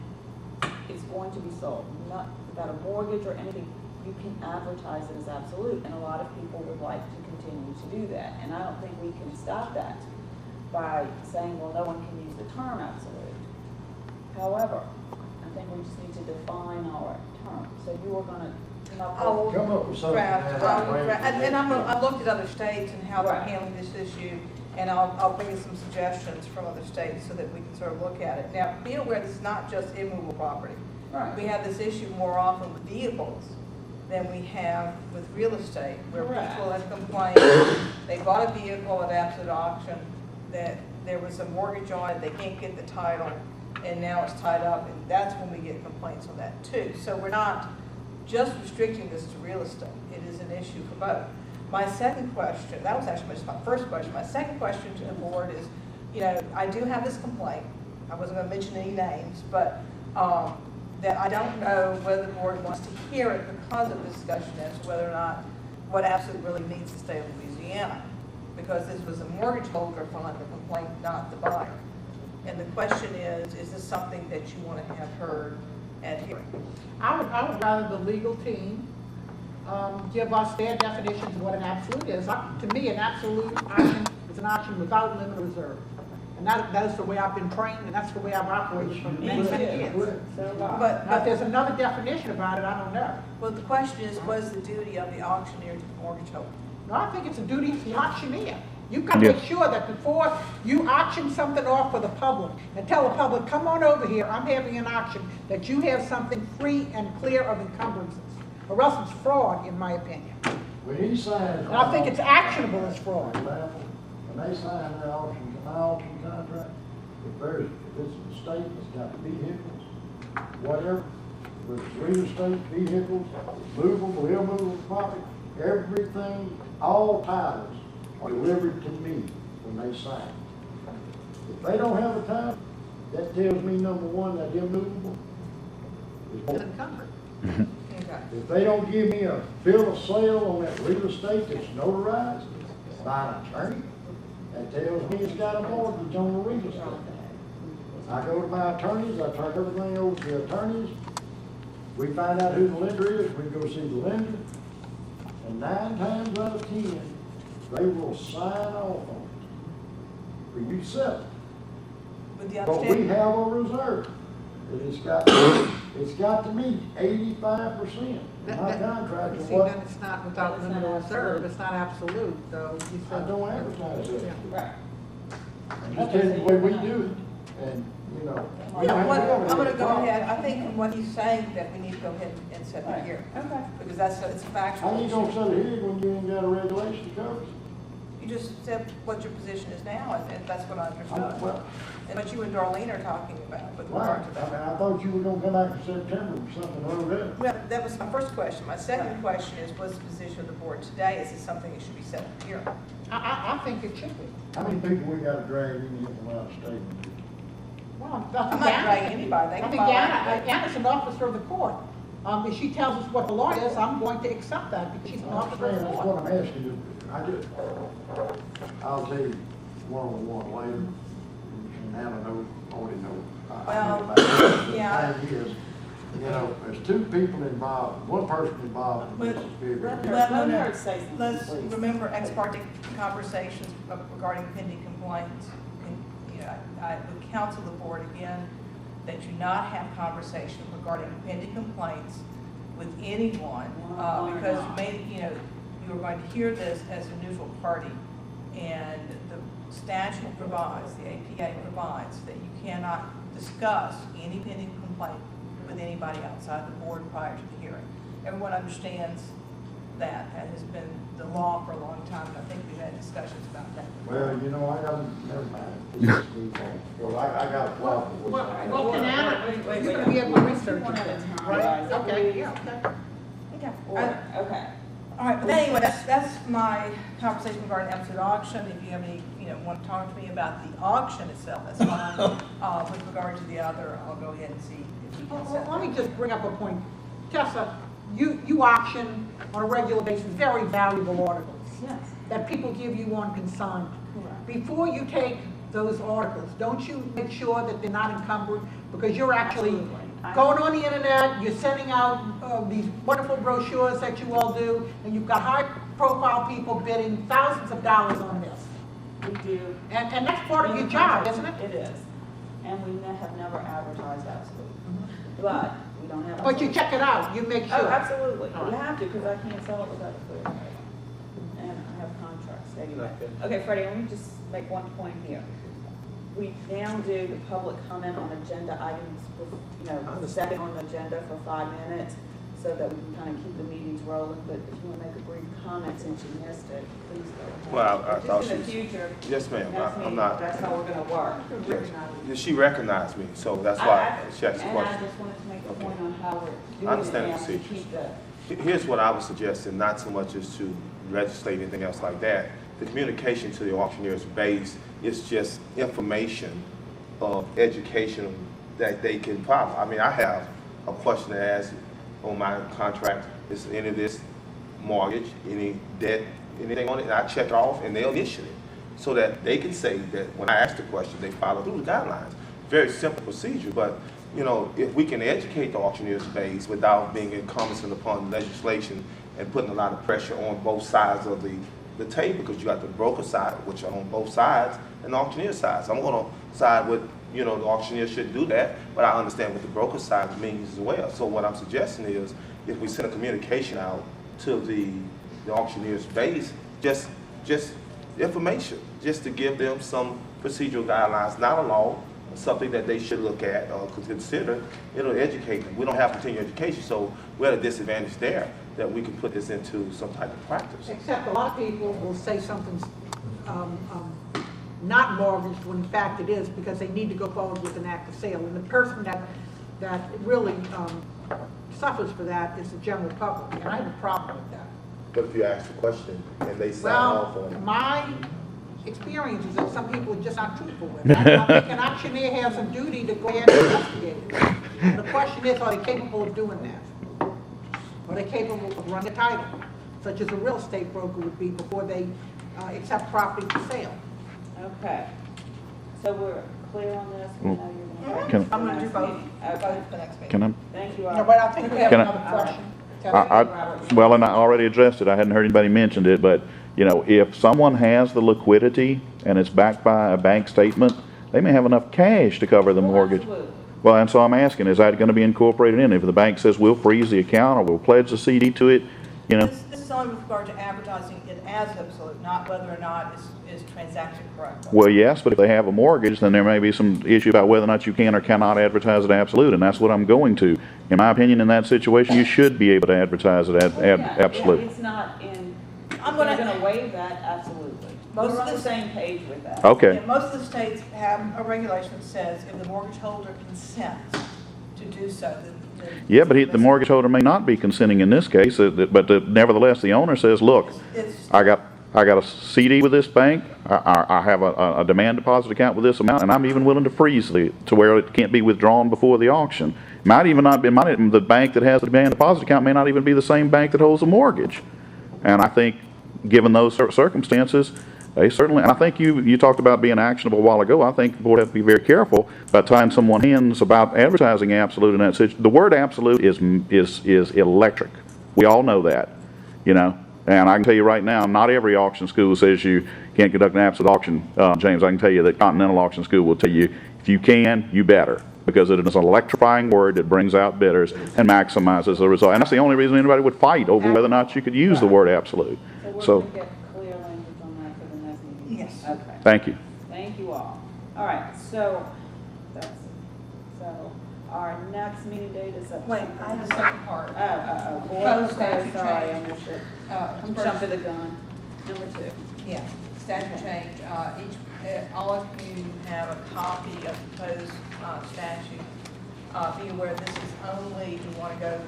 it's going to be sold, not without a mortgage or anything. you can advertise it as absolute, and a lot of people would like to continue to do that. And I don't think we can stop that by saying, well, no one can use the term absolute. However, I think we just need to define our term. So you were gonna come up with. Come up with something. I've looked at other states and how they're Right. handling this issue, and I'll bring you some suggestions from other states so that we can sort of look at it. Now, be aware, this is not just immovable property. Right. We have this issue more often with vehicles than we have with real estate, where Correct. people have complained, they bought a vehicle at absolute auction, that there was a mortgage on it, they can't get the title, and now it's tied up, and that's when we get complaints on that too. So we're not just restricting this to real estate, it is an issue for both. My second question, that was actually just my first question, my second question to the board is, you know, I do have this complaint, I wasn't gonna mention any names, but, that I don't know whether the board wants to hear it because of the discussion as to whether or not what absolute really means to state of Louisiana. Because this was a mortgage holder filing the complaint, not the buyer. And the question is this something that you want to have heard at hearing? I would rather the legal team give us their definition of what an absolute is. To me, an absolute option is an option without limit or reserve. And that is the way I've been trained, and that's the way I've operated for many, many years. But Now, if there's another definition about it, I don't know. well, the question is, what is the duty of the auctioneer to the mortgage holder? No, I think it's a duty of the auctioneer. You've got to make sure that before you auction something off for the public and tell the public, come on over here, I'm having an auction, that you have something free and clear of encumbrances. Or else it's fraud, in my opinion. When he signs. And I think it's actionable as fraud. For example, when they sign their auction contract, if it's a state that's got vehicles, whatever, with real estate, vehicles, movable, immovable property, everything, all titles are delivered to me when they sign. If they don't have a title, that tells me, number one, that immovable is It's encumbered. Okay. if they don't give me a bill of sale on that real estate that's notarized by an attorney, that tells me it's got a mortgage on the real estate. I go to my attorneys, I turn everything over to the attorneys, we find out who the lender is, we go see the lender, and 9 times out of 10, they will sign off on it for you to sell it. With the But we understanding, have a reserve, that it's got to meet 85% in my contract of See, what. then it's not without limit or reserve, it's not absolute, so you I said. don't advertise it. Right. I'm just telling you the way we do it, and, you know. we don't have I'm gonna any go problem. ahead, I think from what he's saying, that we need to go ahead and set the hearing. Okay. Because it's a factual How you gonna issue. set a hearing when you ain't got a regulation that covers it? You just said what your position is now, and that's what I understood. Well, And what you and Darlene are talking about with right, regard to I mean, that. I thought you were gonna come back in September with something wrong with it. Well, that was my first question. My second question is, what's the position of the board today? Is it something that should be set at hearing? I think it should be. How many people we gotta drag in here from out of state? Well, I'm not dragging anybody. They I can think file Anna's affidavit. an officer of the court. If she tells us what the law is, I'm going to accept that because she's an I officer of understand, the that's court. what I'm asking you. I'll tell you one-on-one later, and Hannah already knows. Well, yeah. The thing is, you know, there's 2 people involved, one person involved in this is bigger. Let her say something, Let's please. remember ex parte conversations regarding pending complaints. You know, I would counsel the board again that you not have conversation regarding pending complaints with anyone, because you are going to hear this as a neutral party, and the statute provides, the APA provides, that you cannot discuss any pending complaint with anybody outside the board prior to the hearing. Everyone understands that. That has been the law for a long time, and I think we've had discussions about that. Well, you know, I got, never mind. It's just default. Well, I got a problem with that. Well, can Anna, Wait, you're gonna be able to research One at a it, time, right? guys. Okay, yeah, okay. Okay. Order, okay. All right, but anyway, that's my conversation regarding absolute auction. If you have any, want to talk to me about the auction itself, that's fine. With regard to the other, I'll go ahead and see if we can set. Let me just bring up a point. Tessa, you auction on a regular basis very valuable articles Yes. that people give you on consignment. Correct. Before you take those articles, don't you make sure that they're not encumbered? Because you're actually Absolutely. going on the internet, you're sending out these wonderful brochures that you all do, and you've got high-profile people bidding thousands of dollars on this. We do. And that's part of your job, isn't it? It is. And we have never advertised absolutely. But we don't have. But you check it out, you make sure. Oh, absolutely. We have to, because I can't sell it without a clear title. And I have contracts stating that. Okay, Freddie, let me just make one point here. We now do the public comment on agenda items, second on the agenda for 5 minutes, so that we can kind of keep the meetings rolling. But if you want to make a brief comment since you missed it, please go ahead. Well, I thought Just she in the was. future. Yes, ma'am, next I'm meeting, not. That's how we're going to work. Yes. She recognized me, so that's why she asked the And I question. just wanted to make a point on how we're I doing it understand the now to procedures. keep the. Here's what I was suggesting, not so much as to legislate anything else like that. The communication to the auctioneer's base is just information of education that they can follow. I mean, I have a question to ask on my contract. Is any of this mortgage, any debt, anything on it? And I check off and they'll issue it so that they can say that when I ask the question, they follow through the guidelines. Very simple procedure, but if we can educate the auctioneer's base without being incumbent upon legislation and putting a lot of pressure on both sides of the table, because you got the broker side, which are on both sides, and the auctioneer side. So I'm going to side with, the auctioneer shouldn't do that, but I understand what the broker side means as well. So what I'm suggesting is, if we send a communication out to the auctioneer's base, just information, just to give them some procedural guidelines, not a law, something that they should look at or consider. It'll educate them. We don't have continuing education, so we're at a disadvantage there that we can put this into some type of practice. Except a lot of people will say something's not mortgaged when in fact it is, because they need to go forward with an act of sale. And the person that really suffers for that is the general public, and I have a problem with that. But if you ask the question and they sign off on Well, it. my experience is that some people are just not truthful with it. I think an auctioneer has a duty to go ahead and investigate it. And the question is, are they capable of doing that? Are they capable of running a title, such as a real estate broker would be before they accept property for sale? Okay. So we're clear on this? We know you're going to. Can- I'm going to do both, Okay. both for next meeting. Can I? Thank you, No, Robert. but I think we have Can I- another question. Well, and I already addressed it. I hadn't heard anybody mention it, but, if someone has the liquidity and it's backed by a bank statement, they may have enough cash to cover the mortgage. Absolutely. Well, and so I'm asking, is that going to be incorporated in? If the bank says we'll freeze the account or we'll pledge the CD to it, This is only with regard to advertising it as absolute, not whether or not is transacted correctly. Well, yes, but if they have a mortgage, then there may be some issue about whether or not you can or cannot advertise it absolute, and that's what I'm going to. In my opinion, in that situation, you should be able to advertise it absolute. It's not in, I'm we're gonna- going to waive that, absolutely. Most We're of on the the- same page with that. Okay. Yeah, most of the states have a regulation that says if the mortgage holder consents to do so, then. Yeah, but the mortgage holder may not be consenting in this case, but nevertheless, the owner says, look, It's, I got a CD with this bank, I have a demand deposit account with this amount, and I'm even willing to freeze it to where it can't be withdrawn before the auction. Might even not be, the bank that has the demand deposit account may not even be the same bank that holds the mortgage. And I think, given those circumstances, they certainly, and I think you talked about being actionable a while ago. I think the board has to be very careful about tying someone's hands about advertising absolute in that situation. The word absolute is electric. We all know that, And I can tell you right now, not every auction school says you can't conduct an absolute auction. James, I can tell you that Continental Auction School will tell you, if you can, you better. Because it is an electrifying word that brings out bidders and maximizes the result. And that's the only reason anybody would fight over whether or not you could use the word absolute. So we're going to get clear language on that for the next meeting? Yes. Okay. Thank you. Thank you all. All right, so our next meeting date is September. wait, I have a second part. Board, Proposed okay, statute sorry, I change. missed it. I'm First- jumping the gun. Number 2. Yeah, statute change. All of you have a copy of the proposed statute. Be aware this is only, if you want to go,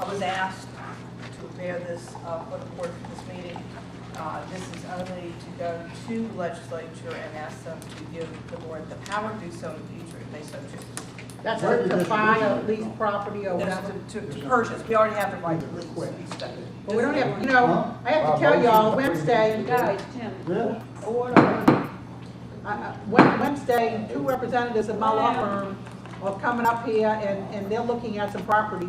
I was asked to prepare this for the board for this meeting. This is only to go to the legislature and ask them to give the board the power to do so in the future if they so choose. That's to buy or lease property or That's whatever. to purchase. We already have the right to lease. But we don't have, I have to tell y'all, Wednesday, Guys, Tim, Yeah. order. Wednesday, 2 representatives of my law firm are coming up here and they're looking at some property,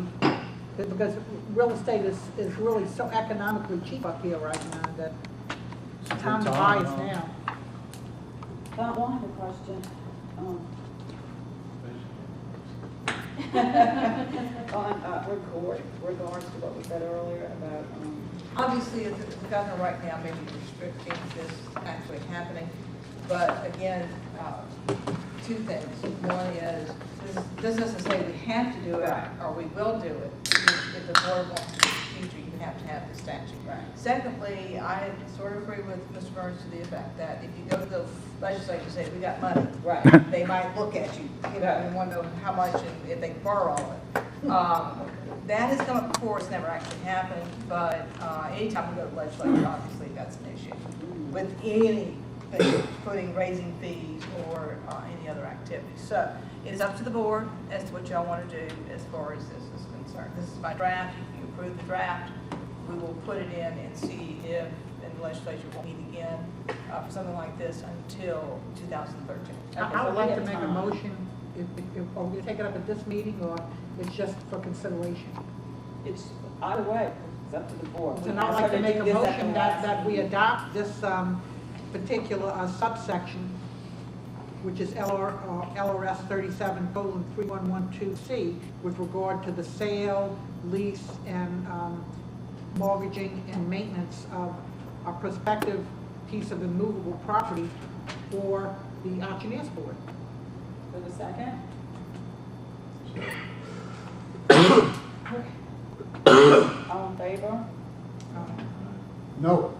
because real estate is really so economically cheap up here right now that it's time to buy it now. One other question. On regards to what we said earlier about, Obviously, the governor right now may be restricting this actually happening, but again, two things. One is, this doesn't say we have to do it, or we will do it. If the board wants in the future, you have to have the statute. Right. Secondly, I sort of agree with Mr. Burns to the effect that if you go to the legislature and say, we got money, right, they might look at you, and want to know how much and if they can borrow it. That has come up before, it's never actually happened, but anytime we go to the legislature, obviously that's an issue. With anything, raising fees or any other activity. So it is up to the board as to what y'all want to do as far as this is concerned. This is my draft. If you approve the draft, we will put it in and see if the legislature will meet again for something like this until 2013. I would like to make a motion, are we going to take it up at this meeting, or it's just for consideration? it's either way, it's up to the board. So I'd like to make a motion that we adopt this particular subsection, which is LRS 37:3112C, with regard to the sale, lease, and mortgaging and maintenance of a prospective piece of immovable property for the Auctioneer's Board. For the second? All in favor? No.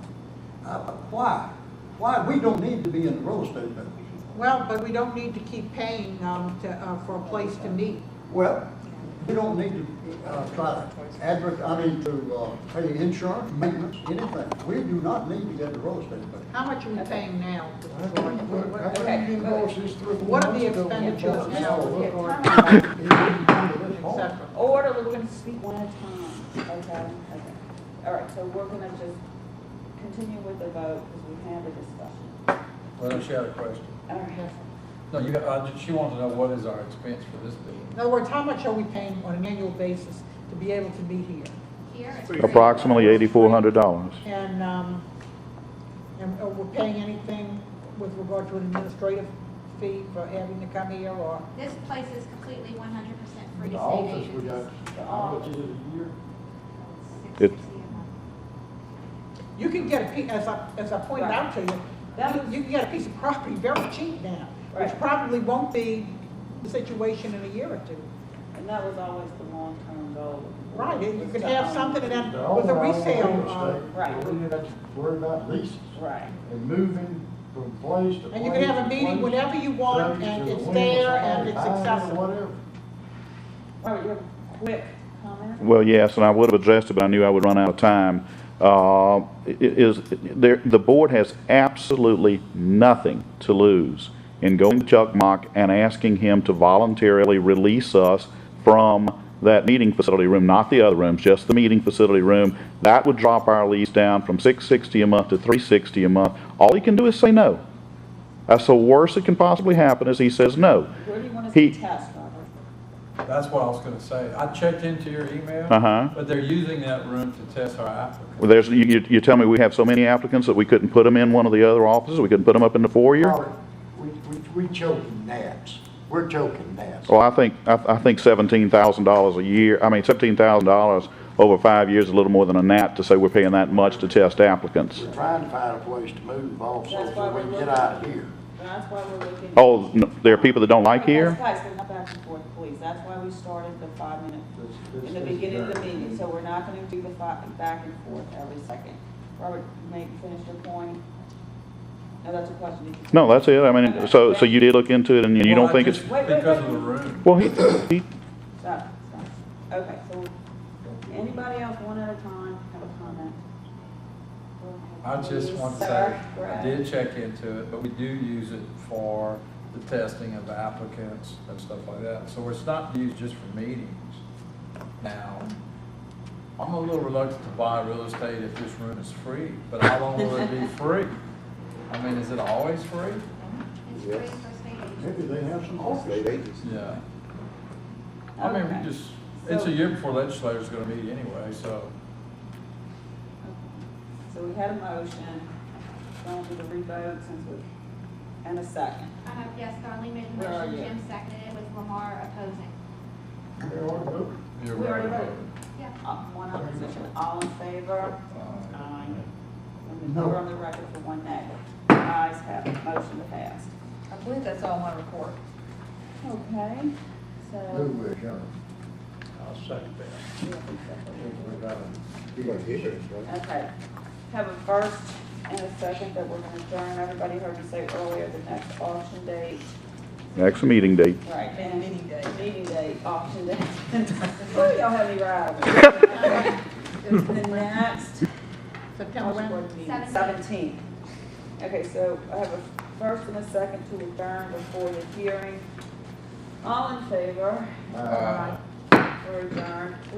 Why? Why? We don't need to be in the real estate business. Well, but we don't need to keep paying for a place to meet. Well, we don't need to try to pay insurance, maintenance, anything. We do not need to get in the real estate business. How much are we paying now? What are the expenditures now? Etc. Order, we're gonna speak one at a time, okay? All right, so we're gonna just continue with the vote, because we had the discussion. Well, she had a question. All right. No, you got, she wanted to know what is our expense for this meeting. In other words, how much are we paying on an annual basis to be able to meet here? Here, it's Approximately $8,400. And are we paying anything with regard to an administrative fee for having to come here, or? This place is completely 100% free The to office, state we got, agencies. how much is it a year? It- $660 a month. You can get a piece, as I pointed out to you, you can get a piece of property very cheap now, which Right. probably won't be the situation in a year or two. And that was always the long-term goal. Right, you could have something and then The with a owner owns resale, real estate, right. We didn't have to worry about leases Right. and moving from place to place. and you can have a to meeting place, whenever you want, subject and to the it's whim of there, and somebody it's buying it or accessible. Whatever. All right, your quick comment? Well, yes, and I would have addressed it, but I knew I would run out of time. The board has absolutely nothing to lose in going to Chuck Mock and asking him to voluntarily release us from that meeting facility room, not the other rooms, just the meeting facility room. That would drop our lease down from $660 a month to $360 a month. All he can do is say no. That's the worst that can possibly happen, is he says no. Where do you want us He- to test, Robert? That's what I was gonna say. I checked into your email, but they're using that room to test our applicants. Well, you tell me we have so many applicants that we couldn't put them in one of the other offices? We couldn't put them up in the foyer? Robert, we choking gnats. We're choking gnats. Well, I think $17,000 a year, $17,000 over 5 years is a little more than a gnat to say we're paying that much to test applicants. We're trying to find a place to move also, That's why so we we're can get looking. out of here. That's why we're looking. Oh, no, there are people that don't like here? Guys, not back and forth, please. That's why we started the 5-minute in the beginning of the meeting, so we're not gonna do the back and forth every second. Robert, you may finish your point. No, that's a question. No, that's it. So you did look into it and you don't think it's, Wait, Because of the room. well, he, Stop. Okay, so anybody else, one at a time, have a comment? I just want to say, Sir, I Brad. did check into it, but we do use it for the testing of applicants and stuff like that. So it's not used just for meetings. Now, I'm a little reluctant to buy real estate if this room is free, but how long will it be free? I mean, is it always free? It's free for state agencies. Maybe they have some office space. Yeah. I mean, Okay. we just, it's So- a year before legislature's gonna meet anyway, so. So we had a motion, going to the revote since we, and a second. Yes, Darlene made the Where are motion, you? Jim seconded it with Lamar opposing. You're We already right. voted. Yeah. One opposition, all in favor? Aye. And No. we're on the record for one nay. Ayes have it, motion passed. I believe that's all my report. Okay, so. Move with John. I'll second that. Okay, have a first and a second that we're gonna adjourn. Everybody heard me say earlier, the next auction date. Next meeting date. Right. And meeting day. Meeting date, auction date. Oh, y'all have me riled. The next. September when? Board meeting, 17th. 17th. Okay, so I have a first and a second to adjourn before the hearing. All in favor? Aye. We're adjourned.